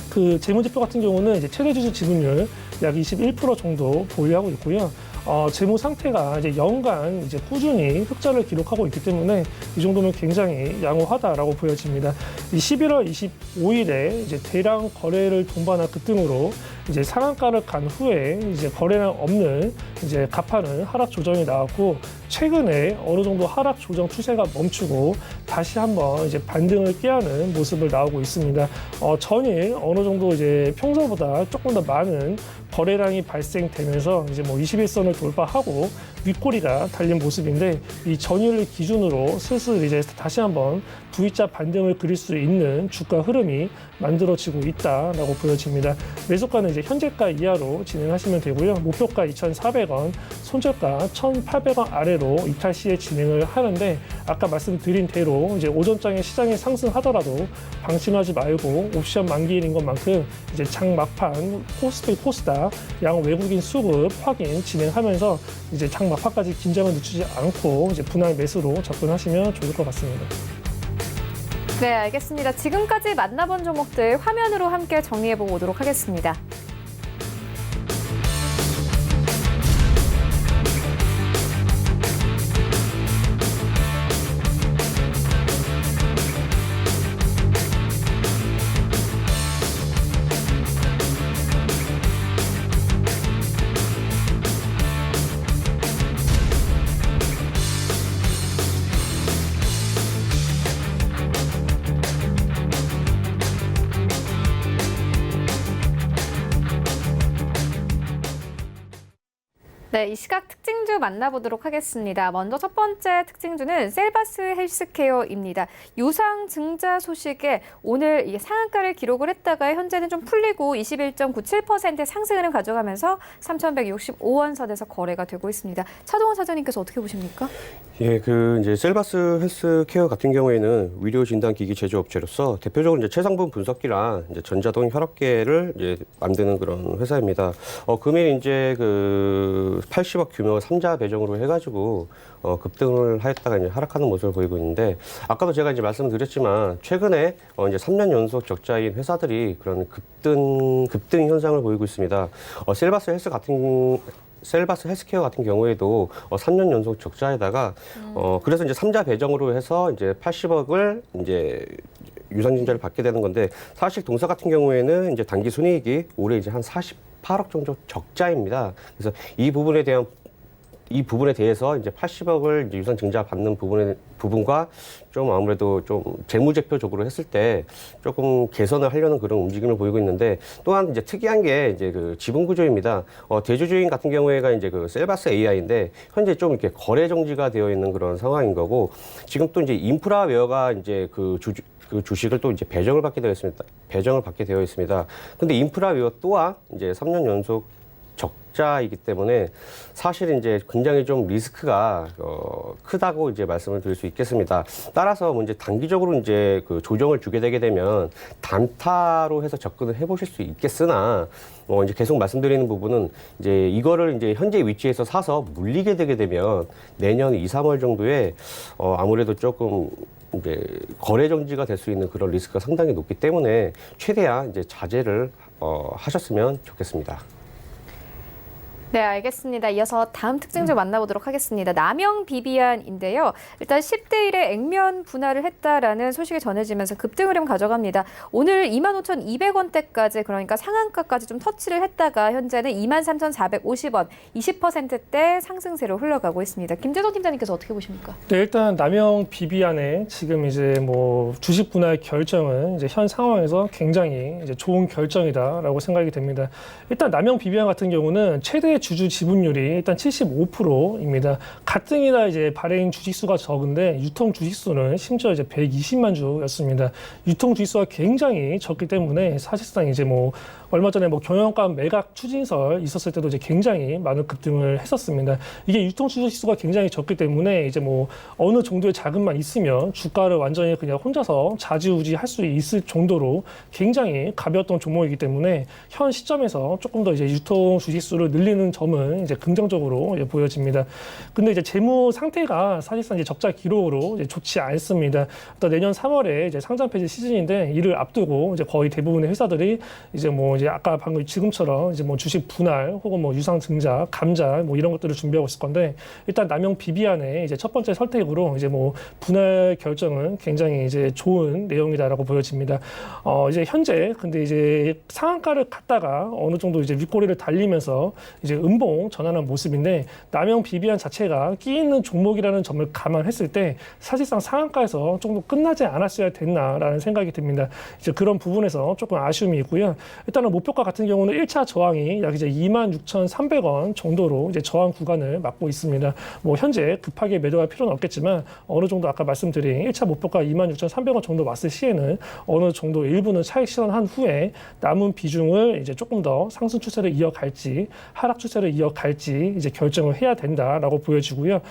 그 재무지표 같은 경우는 이제 최대주주 지분율 약 21% 정도 보유하고 있고요. 재무 상태가 이제 연간 이제 꾸준히 흑자를 기록하고 있기 때문에 이 정도면 굉장히 양호하다라고 보여집니다. 이 11월 25일에 이제 대량 거래를 동반한 급등으로 이제 상한가를 간 후에 이제 거래량 없는 이제 가파른 하락 조정이 나왔고 최근에 어느 정도 하락 조정 추세가 멈추고 다시 한번 이제 반등을 꾀하는 모습을 나오고 있습니다. 전일 어느 정도 이제 평소보다 조금 더 많은 거래량이 발생되면서 이제 뭐 21선을 돌파하고 윗꼬리가 달린 모습인데 이 전일을 기준으로 슬슬 이제 다시 한번 V자 반등을 그릴 수 있는 주가 흐름이 만들어지고 있다라고 보여집니다. 매수가는 이제 현재가 이하로 진행하시면 되고요. 목표가 2,400원, 손절가 1,800원 아래로 이탈 시에 진행을 하는데 아까 말씀드린 대로 이제 오전장에 시장이 상승하더라도 방심하지 말고 옵션 만기일인 것만큼 이제 장 막판 코스닥 양 외국인 수급 확인 진행하면서 이제 장 막판까지 긴장을 늦추지 않고 이제 분할 매수로 접근하시면 좋을 것 같습니다. 네, 알겠습니다. 지금까지 만나본 종목들 화면으로 함께 정리해보고 오도록 하겠습니다. 네, 이 시각 특징주 만나보도록 하겠습니다. 먼저 첫 번째 특징주는 셀바스 헬스케어입니다. 유상 증자 소식에 오늘 이게 상한가를 기록을 했다가 현재는 좀 풀리고 21.97% 상승 흐름 가져가면서 3,165원 선에서 거래가 되고 있습니다. 차동원 사장님께서 어떻게 보십니까? 예, 이제 셀바스 헬스케어 같은 경우에는 의료 진단 기기 제조업체로서 대표적으로 이제 최상분 분석기랑 이제 전자동 혈압계를 이제 만드는 그런 회사입니다. 금일 이제 80억 규모 3자 배정으로 해가지고 급등을 하였다가 이제 하락하는 모습을 보이고 있는데, 아까도 제가 이제 말씀드렸지만 최근에 이제 3년 연속 적자인 회사들이 그런 급등 현상을 보이고 있습니다. 셀바스 헬스케어 같은 경우에도 3년 연속 적자에다가 그래서 이제 3자 배정으로 해서 이제 80억을 이제 유상증자를 받게 되는 건데, 사실 동사 같은 경우에는 이제 단기 순이익이 올해 이제 한 48억 정도 적자입니다. 그래서 이 부분에 대해서 이제 80억을 이제 유상증자 받는 부분과 좀 아무래도 좀 재무제표적으로 했을 때 조금 개선을 하려는 그런 움직임을 보이고 있는데, 또한 이제 특이한 게 이제 지분 구조입니다. 대주주인 같은 경우에가 이제 셀바스 AI인데 현재 좀 이렇게 거래 정지가 되어 있는 그런 상황인 거고, 지금 또 이제 인프라웨어가 이제 그 주식을 또 이제 배정을 받게 되어 있습니다. 근데 인프라웨어 또한 이제 3년 연속 적자이기 때문에 사실 이제 굉장히 좀 리스크가 크다고 이제 말씀을 드릴 수 있겠습니다. 따라서 이제 단기적으로 이제 조정을 주게 되게 되면 단타로 해서 접근을 해보실 수 있겠으나, 이제 계속 말씀드리는 부분은 이제 이거를 이제 현재 위치에서 사서 물리게 되게 되면 내년 2, 3월 정도에 아무래도 조금 이제 거래 정지가 될 수 있는 그런 리스크가 상당히 높기 때문에 최대한 이제 자제를 하셨으면 좋겠습니다. 네, 알겠습니다. 이어서 다음 특징주 만나보도록 하겠습니다. 남영 비비안인데요. 일단 10대 1의 액면 분할을 했다라는 소식이 전해지면서 급등 흐름 가져갑니다. 오늘 25,200원대까지, 그러니까 상한가까지 좀 터치를 했다가 현재는 23,450원, 20%대 상승세로 흘러가고 있습니다. 김재동 팀장님께서 어떻게 보십니까? 네, 일단 남영 비비안의 지금 이제 뭐 주식 분할 결정은 이제 현 상황에서 굉장히 이제 좋은 결정이다라고 생각이 됩니다. 일단 남영 비비안 같은 경우는 최대 주주 지분율이 일단 75%입니다. 가뜩이나 이제 발행 주식수가 적은데 유통 주식수는 심지어 이제 120만 주였습니다. 유통 주식수가 굉장히 적기 때문에 사실상 이제 뭐 얼마 전에 뭐 경영권 매각 추진설 있었을 때도 이제 굉장히 많은 급등을 했었습니다. 이게 유통 주식수가 굉장히 적기 때문에 이제 뭐 어느 정도의 자금만 있으면 주가를 완전히 그냥 혼자서 좌지우지 할 수 있을 정도로 굉장히 가벼웠던 종목이기 때문에 현 시점에서 조금 더 이제 유통 주식수를 늘리는 점은 이제 긍정적으로 이제 보여집니다. 근데 이제 재무 상태가 사실상 이제 적자 기록으로 이제 좋지 않습니다. 또 내년 3월에 이제 상장 폐지 시즌인데 이를 앞두고 이제 거의 대부분의 회사들이 이제 뭐 이제 아까 방금 지금처럼 이제 뭐 주식 분할 혹은 뭐 유상 증자, 감자 뭐 이런 것들을 준비하고 있을 건데, 일단 남영 비비안의 이제 첫 번째 선택으로 이제 뭐 분할 결정은 굉장히 이제 좋은 내용이다라고 보여집니다. 이제 현재 근데 이제 상한가를 갔다가 어느 정도 이제 윗꼬리를 달리면서 이제 음봉 전환한 모습인데, 남영 비비안 자체가 끼 있는 종목이라는 점을 감안했을 때 사실상 상한가에서 조금 더 끝나지 않았어야 됐나라는 생각이 듭니다. 이제 그런 부분에서 조금 아쉬움이 있고요. 일단은 목표가 같은 경우는 1차 저항이 약 이제 26,300원 정도로 이제 저항 구간을 맞고 있습니다. 뭐 현재 급하게 매도할 필요는 없겠지만 어느 정도 아까 말씀드린 1차 목표가 26,300원 정도 왔을 시에는 어느 정도 일부는 차익 실현한 후에 남은 비중을 이제 조금 더 상승 추세를 이어갈지 하락 추세를 이어갈지 이제 결정을 해야 된다라고 보여지고요.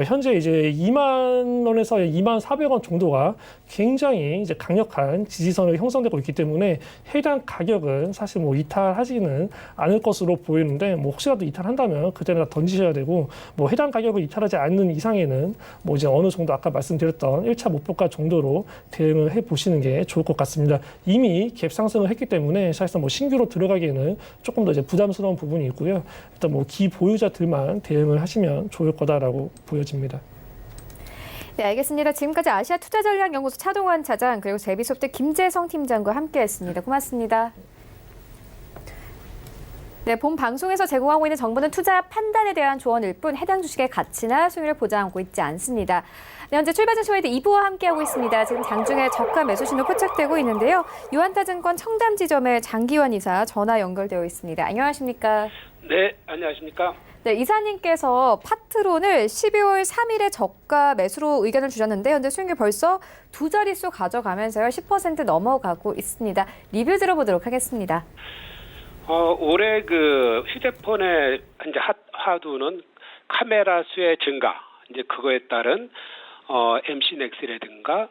현재 이제 2만 원에서 2만 400원 정도가 굉장히 이제 강력한 지지선을 형성되고 있기 때문에 해당 가격은 사실 뭐 이탈하지는 않을 것으로 보이는데, 뭐 혹시라도 이탈한다면 그때는 다 던지셔야 되고, 뭐 해당 가격을 이탈하지 않는 이상에는 뭐 이제 어느 정도 아까 말씀드렸던 1차 목표가 정도로 대응을 해 보시는 게 좋을 것 같습니다. 이미 갭 상승을 했기 때문에 사실상 뭐 신규로 들어가기에는 조금 더 이제 부담스러운 부분이 있고요. 일단 뭐 기보유자들만 대응을 하시면 좋을 거다라고 보여집니다. 네, 알겠습니다. 지금까지 아시아투자전략연구소 차동환 차장, 그리고 제비소프트 김재성 팀장과 함께했습니다. 고맙습니다. 네, 본 방송에서 제공하고 있는 정보는 투자 판단에 대한 조언일 뿐 해당 주식의 가치나 수익률을 보장하고 있지 않습니다. 네, 현재 출발증시 와이드 2부와 함께하고 있습니다. 지금 장중에 저가 매수 신호 포착되고 있는데요. 유한타증권 청담지점의 장기환 이사 전화 연결되어 있습니다. 안녕하십니까? 네, 안녕하십니까? 네, 이사님께서 파트론을 12월 3일에 저가 매수로 의견을 주셨는데 현재 수익률 벌써 두 자릿수 가져가면서요. 10% 넘어가고 있습니다. 리뷰 들어보도록 하겠습니다. 올해 그 휴대폰의 이제 하두는 카메라 수의 증가, 이제 그거에 따른 MC넥스라든가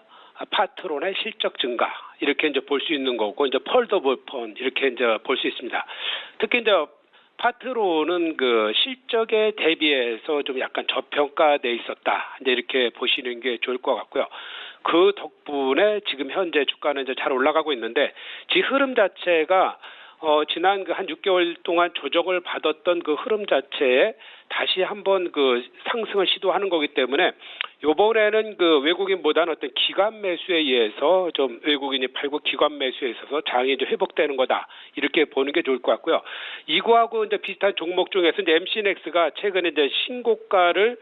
파트론의 실적 증가 이렇게 이제 볼 수 있는 거고 이제 폴더블 폰 이렇게 이제 볼 수 있습니다. 특히 이제 파트론은 그 실적에 대비해서 좀 약간 저평가돼 있었다. 이제 이렇게 보시는 게 좋을 것 같고요. 그 덕분에 지금 현재 주가는 이제 잘 올라가고 있는데 지 흐름 자체가 지난 그 한 6개월 동안 조정을 받았던 그 흐름 자체에 다시 한번 그 상승을 시도하는 거기 때문에 이번에는 그 외국인보다는 어떤 기관 매수에 의해서 좀 외국인이 팔고 기관 매수에 있어서 장이 이제 회복되는 거다 이렇게 보는 게 좋을 것 같고요. 이거하고 이제 비슷한 종목 중에서 이제 MC넥스가 최근에 이제 신고가를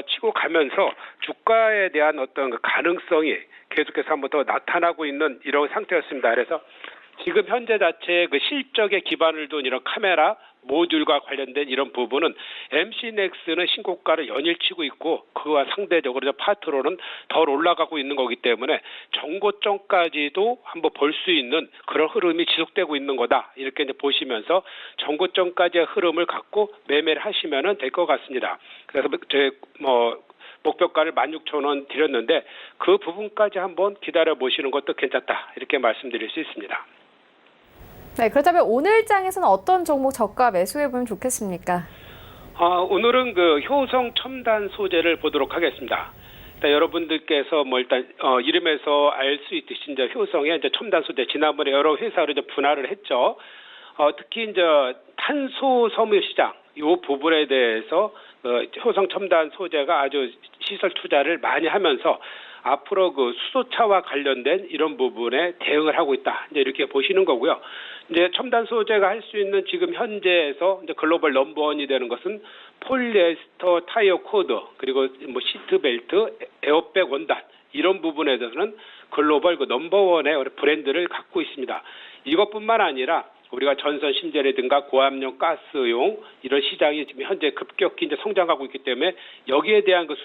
치고 가면서 주가에 대한 어떤 그 가능성이 계속해서 한번 더 나타나고 있는 이런 상태였습니다. 그래서 지금 현재 자체의 그 실적에 기반을 둔 이런 카메라 모듈과 관련된 이런 부분은 MC넥스는 신고가를 연일치고 있고 그와 상대적으로 파트로는 덜 올라가고 있는 거기 때문에 정고점까지도 한번 볼 수 있는 그런 흐름이 지속되고 있는 거다 이렇게 이제 보시면서 정고점까지의 흐름을 갖고 매매를 하시면 될 것 같습니다. 그래서 제 목표가를 16,000원 드렸는데 그 부분까지 한번 기다려 보시는 것도 괜찮다 이렇게 말씀드릴 수 있습니다. 네, 그렇다면 오늘 장에서는 어떤 종목 저가 매수해 보면 좋겠습니까? 오늘은 그 효성 첨단 소재를 보도록 하겠습니다. 일단 여러분들께서 일단 이름에서 알 수 있듯이 이제 효성의 이제 첨단 소재 지난번에 여러 회사로 이제 분할을 했죠. 특히 이제 탄소 섬유 시장 이 부분에 대해서 효성 첨단 소재가 아주 시설 투자를 많이 하면서 앞으로 그 수소차와 관련된 이런 부분에 대응을 하고 있다. 이제 이렇게 보시는 거고요. 이제 첨단 소재가 할 수 있는 지금 현재에서 이제 글로벌 넘버원이 되는 것은 폴리에스터 타이어 코드 그리고 시트 벨트, 에어백 원단 이런 부분에 대해서는 글로벌 그 넘버원의 브랜드를 갖고 있습니다. 이것뿐만 아니라 우리가 전선 심재라든가 고압력 가스용 이런 시장이 지금 현재 급격히 이제 성장하고 있기 때문에 여기에 대한 그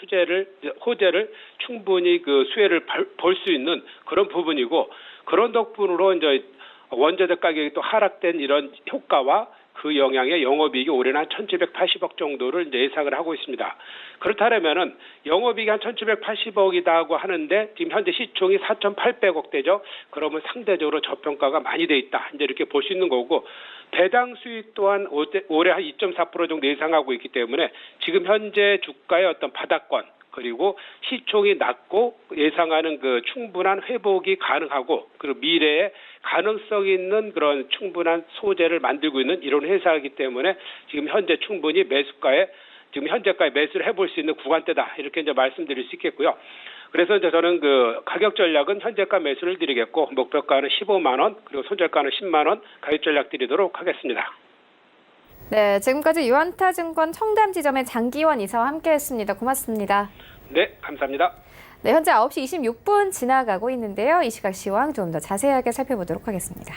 호재를 충분히 그 수혜를 볼 수 있는 그런 부분이고 그런 덕분으로 이제 원자재 가격이 또 하락된 이런 효과와 그 영향에 영업이익이 올해는 한 1,780억 정도를 이제 예상을 하고 있습니다. 그렇다면은 영업이익이 한 1,780억이다고 하는데 지금 현재 시총이 4,800억대죠. 그러면 상대적으로 저평가가 많이 돼 있다. 이제 이렇게 볼 수 있는 거고 배당 수익 또한 올해 한 2.4% 정도 예상하고 있기 때문에 지금 현재 주가의 어떤 바닥권 그리고 시총이 낮고 예상하는 그 충분한 회복이 가능하고 그리고 미래에 가능성 있는 그런 충분한 소재를 만들고 있는 이런 회사이기 때문에 지금 현재 충분히 지금 현재가에 매수를 해볼 수 있는 구간대다 이렇게 이제 말씀드릴 수 있겠고요. 그래서 이제 저는 그 가격 전략은 현재가 매수를 드리겠고 목표가는 15만 원 그리고 손절가는 10만 원 가격 전략 드리도록 하겠습니다. 네, 지금까지 유안타증권 청담지점의 장기원 이사와 함께했습니다. 고맙습니다. 네, 감사합니다. 네, 현재 9시 26분 지나가고 있는데요. 이 시각 시황 좀 더 자세하게 살펴보도록 하겠습니다.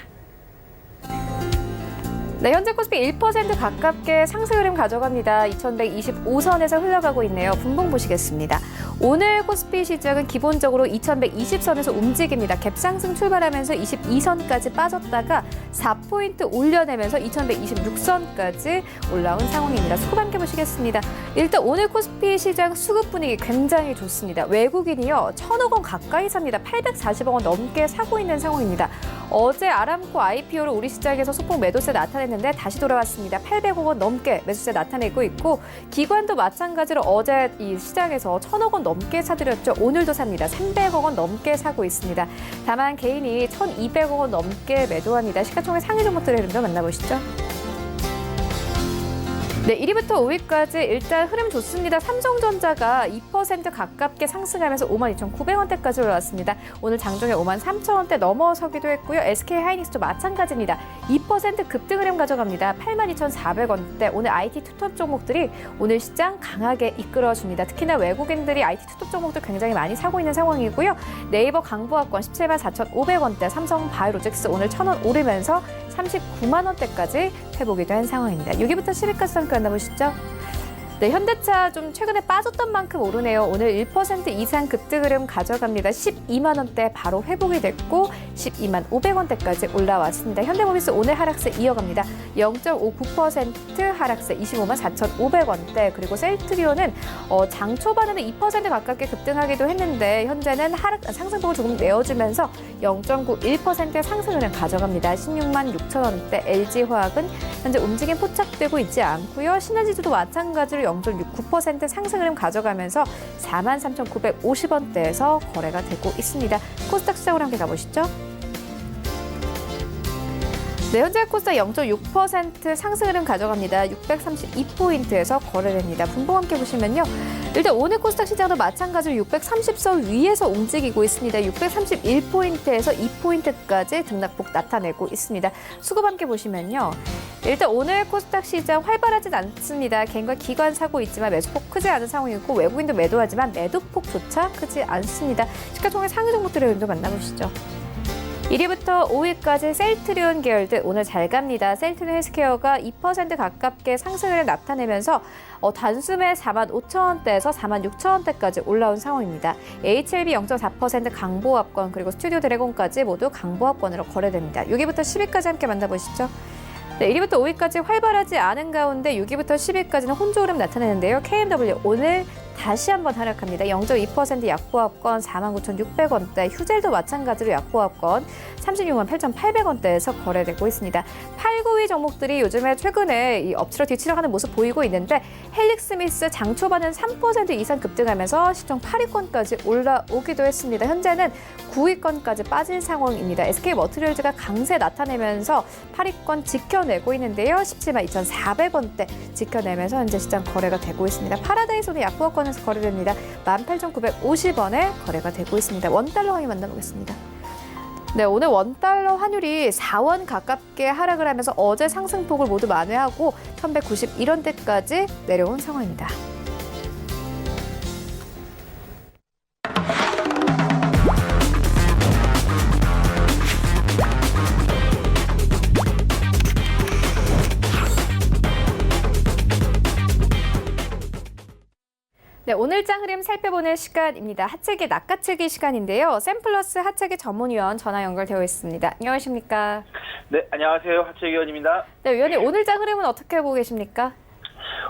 네, 현재 코스피 1% 가깝게 상승 흐름 가져갑니다. 2125선에서 흘러가고 있네요. 분봉 보시겠습니다. 오늘 코스피 시장은 기본적으로 2120선에서 움직입니다. 갭상승 출발하면서 22선까지 빠졌다가 4포인트 올려내면서 2126선까지 올라온 상황입니다. 수급 함께 보시겠습니다. 일단 오늘 코스피 시장 수급 분위기 굉장히 좋습니다. 외국인이요 1,000억 원 가까이 삽니다. 840억 원 넘게 사고 있는 상황입니다. 어제 아람코 IPO로 우리 시장에서 소폭 매도세 나타냈는데 다시 돌아왔습니다. 800억 원 넘게 매수세 나타내고 있고 기관도 마찬가지로 어제 이 시장에서 1,000억 원 넘게 사들였죠. 오늘도 삽니다. 300억 원 넘게 사고 있습니다. 다만 개인이 1,200억 원 넘게 매도합니다. 시가총액 상위 종목들의 흐름도 만나보시죠. 네, 1위부터 5위까지 일단 흐름 좋습니다. 삼성전자가 2% 가깝게 상승하면서 52,900원대까지 올라왔습니다. 오늘 장중에 53,000원대 넘어서기도 했고요. SK하이닉스도 마찬가지입니다. 2% 급등 흐름 가져갑니다. 82,400원대. 오늘 IT 투톱 종목들이 오늘 시장 강하게 이끌어줍니다. 특히나 외국인들이 IT 투톱 종목들 굉장히 많이 사고 있는 상황이고요. 네이버 강보합권 174,500원대, 삼성바이오로직스 오늘 1,000원 오르면서 39만 원대까지 회복이 된 상황입니다. 6위부터 10위까지 상승 만나보시죠. 네, 현대차 좀 최근에 빠졌던 만큼 오르네요. 오늘 1% 이상 급등 흐름 가져갑니다. 12만 원대 바로 회복이 됐고 12만 500원대까지 올라왔습니다. 현대모비스 오늘 하락세 이어갑니다. 0.59% 하락세 25만 4,500원대. 그리고 셀트리온은 장 초반에는 2% 가깝게 급등하기도 했는데 현재는 상승폭을 조금 내어주면서 0.91% 상승 흐름 가져갑니다. 16만 6천 원대. LG화학은 현재 움직임 포착되고 있지 않고요. 신한지주도 마찬가지로 0.69% 상승 흐름 가져가면서 43,950원대에서 거래가 되고 있습니다. 코스닥 시장으로 함께 가보시죠. 네, 현재 코스닥 0.6% 상승 흐름 가져갑니다. 632포인트에서 거래됩니다. 분봉 함께 보시면요. 일단 오늘 코스닥 시장도 마찬가지로 630선 위에서 움직이고 있습니다. 631포인트에서 2포인트까지 등락폭 나타내고 있습니다. 수급 함께 보시면요. 일단 오늘 코스닥 시장 활발하진 않습니다. 개인과 기관 사고 있지만 매수폭 크지 않은 상황이고 외국인도 매도하지만 매도폭조차 크지 않습니다. 시가총액 상위 종목들의 흐름도 만나보시죠. 1위부터 5위까지 셀트리온 계열들 오늘 잘 갑니다. 셀트리온 헬스케어가 2% 가깝게 상승을 나타내면서 단숨에 4만 5천 원대에서 4만 6천 원대까지 올라온 상황입니다. HLB 0.4% 강보합권 그리고 스튜디오 드래곤까지 모두 강보합권으로 거래됩니다. 6위부터 10위까지 함께 만나보시죠. 네, 1위부터 5위까지 활발하지 않은 가운데 6위부터 10위까지는 혼조 흐름 나타내는데요. KMW 오늘 다시 한번 하락합니다. 0.2% 약보합권 49,600원대, 휴젤도 마찬가지로 약보합권 36만 8,800원대에서 거래되고 있습니다. 8, 9위 종목들이 요즘에 최근에 이 엎치러 뒤치러 하는 모습 보이고 있는데 헬릭스미스 장 초반은 3% 이상 급등하면서 시총 8위권까지 올라오기도 했습니다. 현재는 9위권까지 빠진 상황입니다. SK머티리얼즈가 강세 나타내면서 8위권 지켜내고 있는데요. 17만 2,400원대 지켜내면서 현재 시장 거래가 되고 있습니다. 파라다이스는 약보합권에서 거래됩니다. 18,950원에 거래가 되고 있습니다. 원달러 환율 만나보겠습니다. 네, 오늘 원달러 환율이 4원 가깝게 하락을 하면서 어제 상승폭을 모두 만회하고 1,191원대까지 내려온 상황입니다. 네, 오늘 장 흐름 살펴보는 시간입니다. 하체기 낚아채기 시간인데요. 샘플러스 하체기 전문위원 전화 연결되어 있습니다. 안녕하십니까? 네, 안녕하세요. 하채기원입니다. 네, 위원님 오늘 장 흐름은 어떻게 보고 계십니까?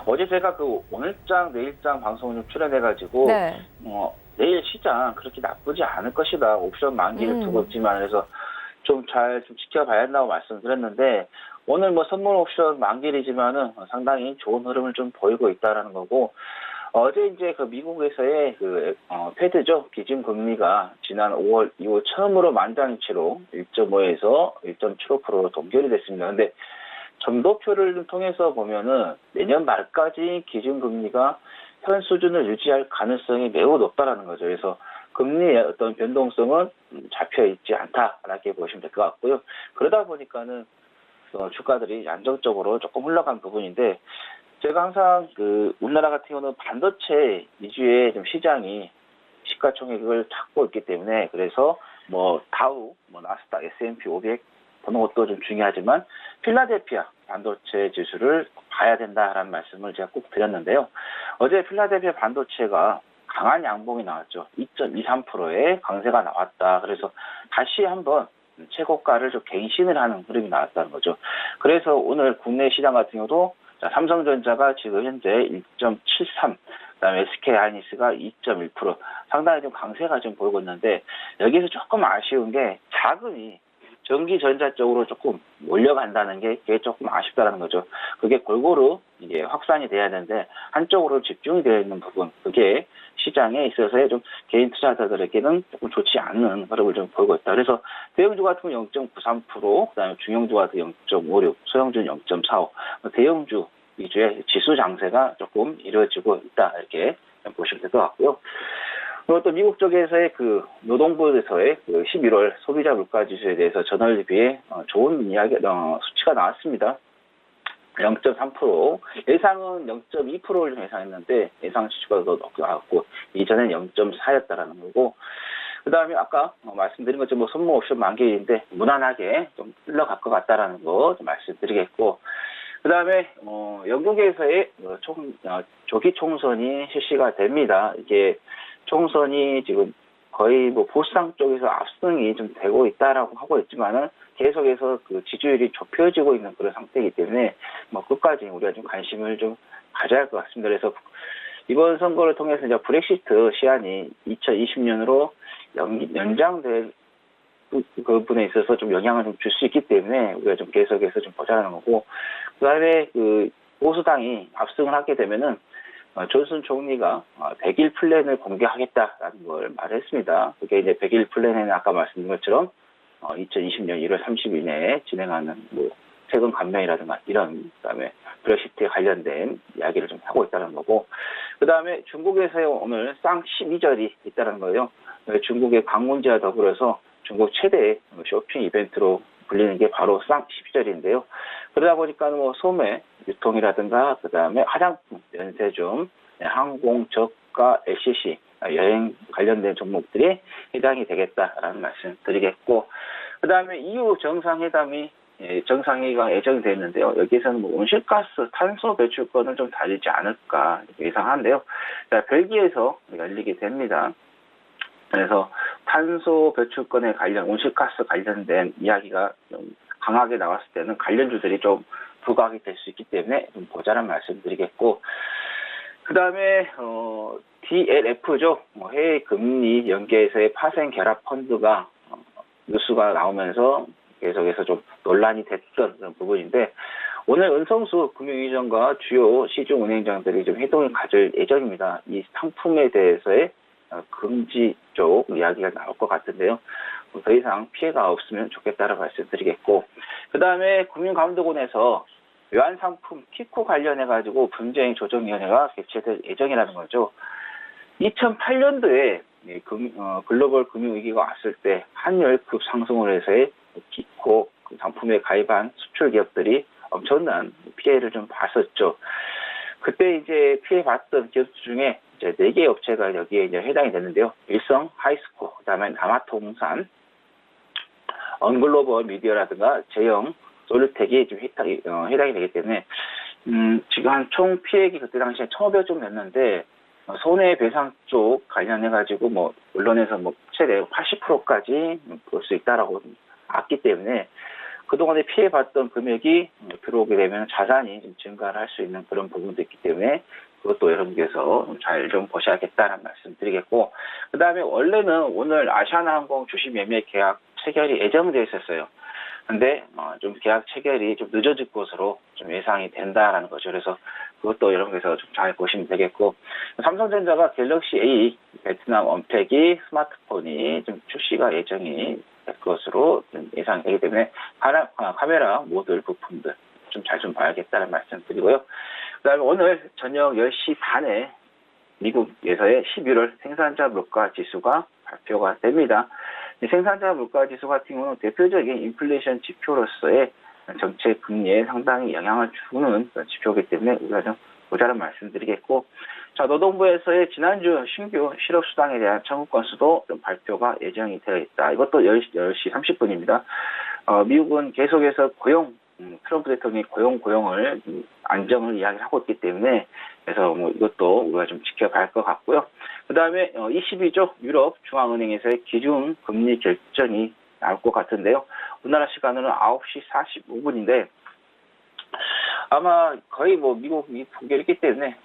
어제 제가 그 오늘장, 내일장 방송 좀 출연해가지고 네. 내일 시장 그렇게 나쁘지 않을 것이다. 옵션 만기를 두고 있지만 그래서 좀 지켜봐야 한다고 말씀드렸는데 오늘 뭐 선물 옵션 만기이지만은 상당히 좋은 흐름을 좀 보이고 있다라는 거고. 어제 이제 그 미국에서의 페드죠. 기준금리가 지난 5월 이후 처음으로 만장일치로 1.5에서 1.75%로 동결이 됐습니다. 근데 점도표를 통해서 보면은 내년 말까지 기준금리가 현 수준을 유지할 가능성이 매우 높다라는 거죠. 그래서 금리의 어떤 변동성은 잡혀 있지 않다라고 보시면 될 것 같고요. 그러다 보니까는 주가들이 안정적으로 조금 흘러간 부분인데 제가 항상 우리나라 같은 경우는 반도체 위주의 좀 시장이 시가총액을 찾고 있기 때문에 그래서 뭐 다우, 나스닥, S&P 500 보는 것도 좀 중요하지만 필라델피아 반도체 지수를 봐야 된다라는 말씀을 제가 꼭 드렸는데요. 어제 필라델피아 반도체가 강한 양봉이 나왔죠. 2.23%의 강세가 나왔다. 그래서 다시 한번 최고가를 좀 갱신을 하는 흐름이 나왔다는 거죠. 그래서 오늘 국내 시장 같은 경우도 삼성전자가 지금 현재 1.73, 그다음에 SK하이닉스가 2.1%, 상당히 좀 강세가 좀 보이고 있는데 여기서 조금 아쉬운 게 자금이 전기전자 쪽으로 조금 몰려간다는 게 그게 조금 아쉽다라는 거죠. 그게 골고루 이게 확산이 돼야 되는데 한쪽으로 집중이 되어 있는 부분, 그게 시장에 있어서의 좀 개인 투자자들에게는 조금 좋지 않은 흐름을 좀 보이고 있다. 그래서 대형주 같은 경우 0.93%, 그다음에 중형주 같은 0.56, 소형주는 0.45, 대형주 위주의 지수 장세가 조금 이루어지고 있다 이렇게 보시면 될 것 같고요. 그리고 또 미국 쪽에서의 노동부에서의 11월 소비자 물가 지수에 대해서 전월에 비해 좋은 수치가 나왔습니다. 0.3%, 예상은 0.2%를 좀 예상했는데 예상 수치가 더 높게 나왔고 이전엔 0.4였다라는 거고, 그 다음에 아까 말씀드린 것처럼 선물 옵션 만기인데 무난하게 좀 흘러갈 것 같다라는 거 좀 말씀드리겠고, 그다음에 영국에서의 조기 총선이 실시가 됩니다. 이게 총선이 지금 거의 뭐 보수당 쪽에서 압승이 좀 되고 있다라고 하고 있지만은 계속해서 그 지지율이 좁혀지고 있는 그런 상태이기 때문에 뭐 끝까지 우리가 좀 관심을 좀 가져야 할 것 같습니다. 그래서 이번 선거를 통해서 이제 브렉시트 시한이 2020년으로 연장될 그 부분에 있어서 좀 영향을 좀 줄 수 있기 때문에 우리가 좀 계속해서 좀 보자는 거고, 그다음에 그 보수당이 압승을 하게 되면은 존슨 총리가 100일 플랜을 공개하겠다라는 걸 말했습니다. 그게 이제 100일 플랜에는 아까 말씀드린 것처럼 2020년 1월 30일 내에 진행하는 뭐 세금 감면이라든가 이런, 그다음에 브렉시트에 관련된 이야기를 좀 하고 있다는 거고, 그다음에 중국에서의 오늘 쌍 12절이 있다는 거예요. 중국의 관공지와 더불어서 중국 최대의 쇼핑 이벤트로 불리는 게 바로 쌍 12절인데요. 그러다 보니까 뭐 소매, 유통이라든가 그다음에 화장품, 면세점, 항공, 저가, LCC, 여행 관련된 종목들이 해당이 되겠다라는 말씀 드리겠고, 그다음에 EU 정상회의가 예정되어 있는데요. 여기에서는 뭐 온실가스, 탄소 배출권을 좀 다루지 않을까 예상하는데요. 자, 벨기에에서 열리게 됩니다. 그래서 탄소 배출권에 온실가스 관련된 이야기가 좀 강하게 나왔을 때는 관련주들이 좀 부각이 될 수 있기 때문에 좀 보자는 말씀드리겠고, 그 다음에 DLF죠. 해외 금리 연계에서의 파생 결합 펀드가 뉴스가 나오면서 계속해서 좀 논란이 됐던 그런 부분인데, 오늘 은성수 금융위원장과 주요 시중 은행장들이 좀 회동을 가질 예정입니다. 이 상품에 대해서의 금지 쪽 이야기가 나올 것 같은데요. 더 이상 피해가 없으면 좋겠다라고 말씀드리겠고, 그 다음에 금융감독원에서 외환상품 키코 관련해가지고 분쟁 조정위원회가 개최될 예정이라는 거죠. 2008년도에 글로벌 금융위기가 왔을 때 환율 급상승을 해서의 키코 상품에 가입한 수출 기업들이 엄청난 피해를 좀 봤었죠. 그때 이제 피해봤던 기업 중에 이제 4개 업체가 여기에 이제 해당이 됐는데요. 일성, 하이스코, 그다음에 남아통산, 언글로벌 미디어라든가 제형, 솔루텍이 좀 해당이 되기 때문에 지금 한 총 피해액이 그때 당시에 1,500억 정도 됐는데, 손해배상 쪽 관련해가지고 뭐 언론에서 뭐 최대 80%까지 볼 수 있다라고 봤기 때문에 그동안에 피해봤던 금액이 들어오게 되면 자산이 좀 증가를 할 수 있는 그런 부분도 있기 때문에 그것도 여러분께서 잘 좀 보셔야겠다는 말씀 드리겠고, 그 다음에 원래는 오늘 아시아나항공 주식 매매 계약 체결이 예정되어 있었어요. 근데 좀 계약 체결이 좀 늦어질 것으로 좀 예상이 된다라는 거죠. 그래서 그것도 여러분께서 좀 잘 보시면 되겠고, 삼성전자가 갤럭시 A 베트남 언팩이 스마트폰이 좀 출시가 예정이 될 것으로 좀 예상이 되기 때문에 카메라 모듈 부품들 좀 잘 좀 봐야겠다는 말씀 드리고요. 그 다음에 오늘 저녁 10시 반에 미국에서의 11월 생산자 물가 지수가 발표가 됩니다. 생산자 물가 지수 같은 경우는 대표적인 인플레이션 지표로서의 정책 금리에 상당히 영향을 주는 지표이기 때문에 우리가 좀 보자는 말씀드리겠고, 자, 노동부에서의 지난주 신규 실업수당에 대한 청구 건수도 좀 발표가 예정이 되어 있다. 이것도 10시 30분입니다. 미국은 계속해서 트럼프 대통령이 고용을 안정을 이야기를 하고 있기 때문에, 그래서 뭐 이것도 우리가 좀 지켜봐야 할 것 같고요. 그 다음에 22조 유럽 중앙은행에서의 기준 금리 결정이 나올 것 같은데요. 우리나라 시간으로는 9시 45분인데 아마 거의 뭐 미국이 동결했기 때문에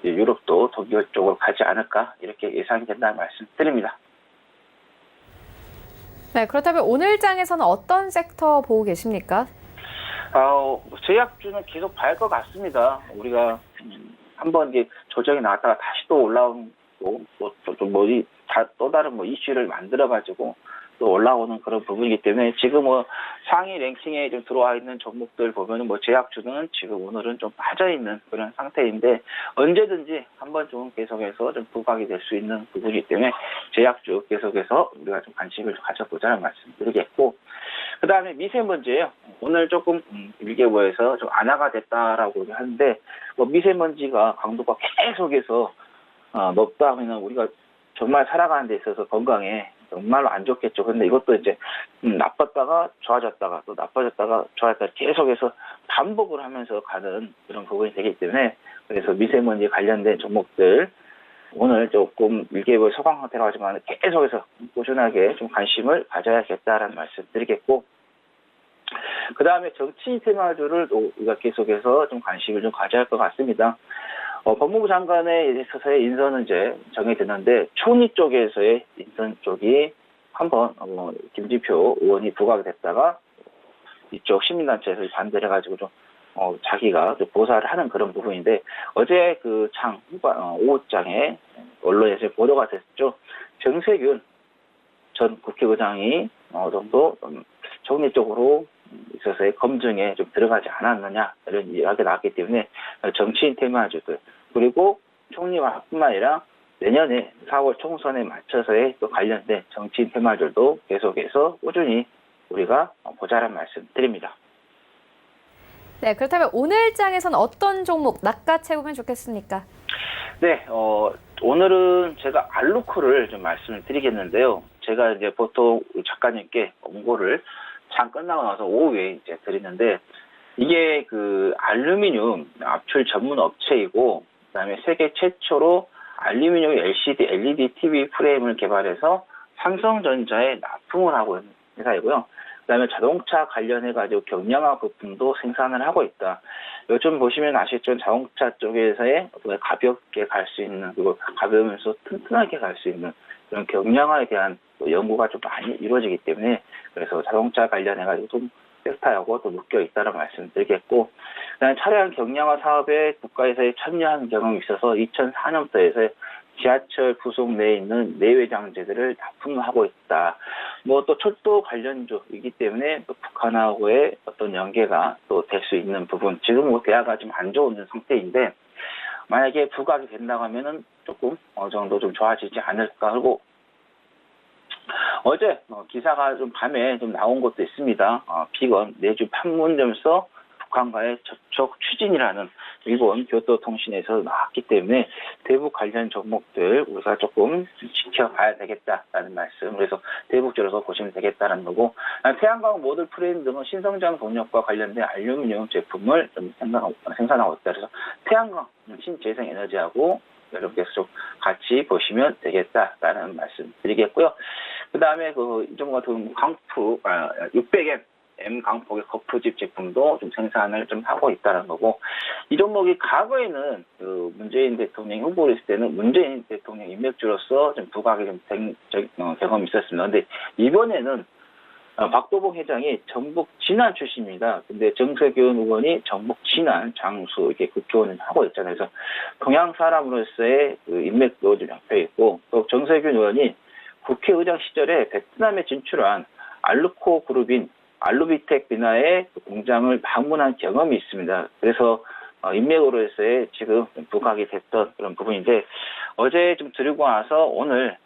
유럽도 동결 쪽으로 가지 않을까 이렇게 예상이 된다는 말씀드립니다. 네, 그렇다면 오늘 장에서는 어떤 섹터 보고 계십니까? 제약주는 계속 봐야 할 것 같습니다. 우리가 한번 이게 조정이 나왔다가 다시 또 올라오는 또 다른 뭐 이슈를 만들어가지고 또 올라오는 그런 부분이기 때문에 지금 뭐 상위 랭킹에 좀 들어와 있는 종목들 보면은 뭐 제약주는 지금 오늘은 좀 빠져 있는 그런 상태인데 언제든지 한번 좀 계속해서 좀 부각이 될 수 있는 부분이기 때문에 제약주 계속해서 우리가 좀 관심을 가져보자는 말씀드리겠고, 그 다음에 미세먼지예요. 오늘 조금 일개보에서 좀 완화가 됐다라고 하는데 뭐 미세먼지가 강도가 계속해서 높다 하면은 우리가 정말 살아가는 데 있어서 건강에 정말로 안 좋겠죠. 근데 이것도 이제 나빴다가 좋아졌다가 또 나빠졌다가 좋아졌다가 계속해서 반복을 하면서 가는 그런 부분이 되기 때문에 그래서 미세먼지 관련된 종목들 오늘 조금 일개별 소강 상태가 하지만 계속해서 꾸준하게 좀 관심을 가져야겠다라는 말씀 드리겠고 그 다음에 정치 테마주를 우리가 계속해서 좀 관심을 좀 가져야 할 것 같습니다. 법무부 장관에 있어서의 인선은 이제 정해졌는데 총리 쪽에서의 인선 쪽이 한번 김진표 의원이 부각이 됐다가 이쪽 시민단체에서 반대를 해가지고 좀 자기가 좀 보사를 하는 그런 부분인데 어제 그 오후장에 언론에서 보도가 됐죠. 정세균 전 국회의장이 어느 정도 총리 쪽으로 있어서의 검증에 좀 들어가지 않았느냐 이런 이야기가 나왔기 때문에 정치인 테마주들 그리고 총리뿐만 아니라 내년에 4월 총선에 맞춰서의 또 관련된 정치인 테마주들도 계속해서 꾸준히 우리가 보자란 말씀 드립니다. 네, 그렇다면 오늘 장에선 어떤 종목 낚아채우면 좋겠습니까? 네, 오늘은 제가 알루코를 좀 말씀을 드리겠는데요. 제가 이제 보통 작가님께 원고를 장 끝나고 나서 오후에 이제 드리는데 이게 그 알루미늄 압출 전문 업체이고 그다음에 세계 최초로 알루미늄 LCD, LED TV 프레임을 개발해서 삼성전자에 납품을 하고 있는 회사이고요. 그다음에 자동차 관련해가지고 경량화 부품도 생산을 하고 있다. 요즘 보시면 아시죠? 자동차 쪽에서의 가볍게 갈 수 있는 그리고 가벼우면서 튼튼하게 갈 수 있는 그런 경량화에 대한 연구가 좀 많이 이루어지기 때문에 그래서 자동차 관련해가지고 좀 섹터하고 또 묶여 있다는 말씀 드리겠고 그다음에 차량 경량화 사업에 국가에서의 참여한 경험이 있어서 2004년도에서 지하철 부속 내에 있는 내외장재들을 납품하고 있다. 뭐 또 철도 관련주이기 때문에 또 북한하고의 어떤 연계가 또 될 수 있는 부분. 지금 뭐 대화가 좀 안 좋은 상태인데 만약에 부각이 된다고 하면은 조금 어느 정도 좀 좋아지지 않을까 하고 어제 기사가 좀 밤에 좀 나온 것도 있습니다. 비건 내주 판문점서 북한과의 접촉 추진이라는 일본 교토통신에서 나왔기 때문에 대북 관련 종목들 우리가 조금 지켜봐야 되겠다라는 말씀. 그래서 대북적으로 보시면 되겠다는 거고 태양광 모듈 프레임 등은 신성장 동력과 관련된 알루미늄 제품을 좀 생산하고 있다. 그래서 태양광 신재생 에너지하고 여러분께서 좀 같이 보시면 되겠다라는 말씀 드리겠고요. 그 다음에 이 종목 같은 강프 600M 강폭의 거푸집 제품도 좀 생산을 좀 하고 있다는 거고 이 종목이 과거에는 그 문재인 대통령 후보를 했을 때는 문재인 대통령 인맥주로서 좀 부각이 좀 된 경험이 있었습니다. 근데 이번에는 박도봉 회장이 전북 진안 출신입니다. 근데 정세균 의원이 전북 진안 장수 이렇게 국회의원을 하고 있잖아요. 그래서 동양 사람으로서의 그 인맥도 좀 잡혀 있고 또 정세균 의원이 국회의장 시절에 베트남에 진출한 알루코 그룹인 알루비텍 비나의 공장을 방문한 경험이 있습니다. 그래서 인맥으로서의 지금 부각이 됐던 그런 부분인데 어제 좀 들고 와서 오늘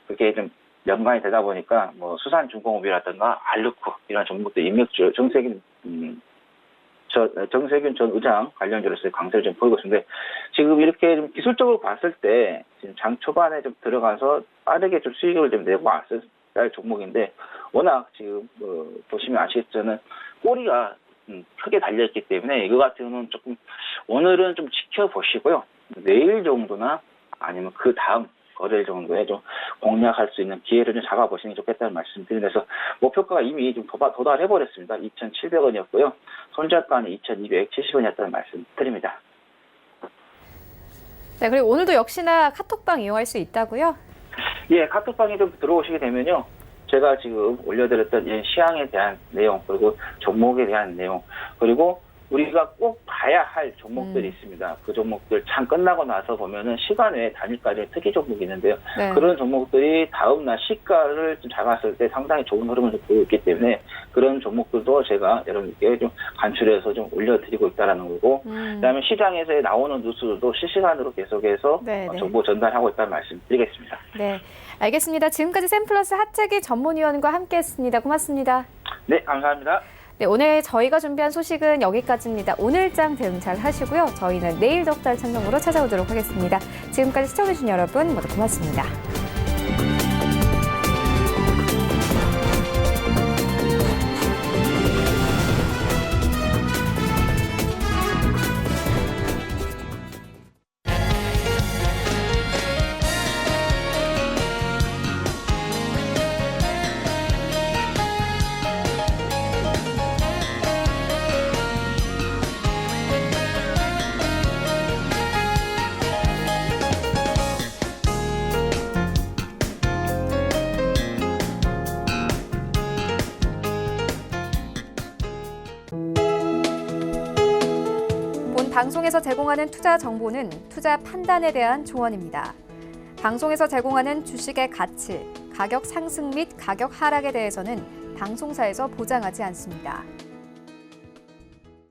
그게 좀 연관이 되다 보니까 뭐 수산중공업이라든가 알루코 이런 종목들 인맥주 정세균 전 의장 관련주로서의 강세를 좀 보이고 있는데 지금 이렇게 좀 기술적으로 봤을 때 지금 장 초반에 좀 들어가서 빠르게 좀 수익을 좀 내고 왔을 종목인데 워낙 지금 보시면 아시겠지만 꼬리가 크게 달려있기 때문에 이거 같은 경우는 조금 오늘은 좀 지켜보시고요. 내일 정도나 아니면 그 다음 거래일 정도에 좀 공략할 수 있는 기회를 좀 잡아보시는 게 좋겠다는 말씀 드리면서 목표가가 이미 좀 도달해버렸습니다. 2,700원이었고요. 손절가는 2,270원이었다는 말씀 드립니다. 네, 그리고 오늘도 역시나 카톡방 이용할 수 있다고요? 예, 카톡방에 좀 들어오시게 되면요. 제가 지금 올려드렸던 이 시황에 대한 내용, 그리고 종목에 대한 내용, 그리고 우리가 꼭 봐야 할 종목들이 있습니다. 그 종목들 장 끝나고 나서 보면은 시간 외에 단일가의 특이 종목이 있는데요. 네. 그런 종목들이 다음날 시가를 좀 잡았을 때 상당히 좋은 흐름을 좀 보이고 있기 때문에 그런 종목들도 제가 여러분께 좀 간추려서 좀 올려드리고 있다는 거고, 그다음에 시장에서 나오는 뉴스들도 실시간으로 계속해서 정보 전달하고 있다는 말씀 드리겠습니다. 네, 알겠습니다. 지금까지 샘플러스 하재기 전문위원과 함께했습니다. 고맙습니다. 네, 감사합니다. 네, 오늘 저희가 준비한 소식은 여기까지입니다. 오늘장 대응 잘 하시고요. 저희는 내일 덕달 참정으로 찾아오도록 하겠습니다. 지금까지 시청해주신 여러분 모두 고맙습니다. 방송에서 제공하는 투자 정보는 투자 판단에 대한 조언입니다. 방송에서 제공하는 주식의 가치, 가격 상승 및 가격 하락에 대해서는 방송사에서 보장하지 않습니다.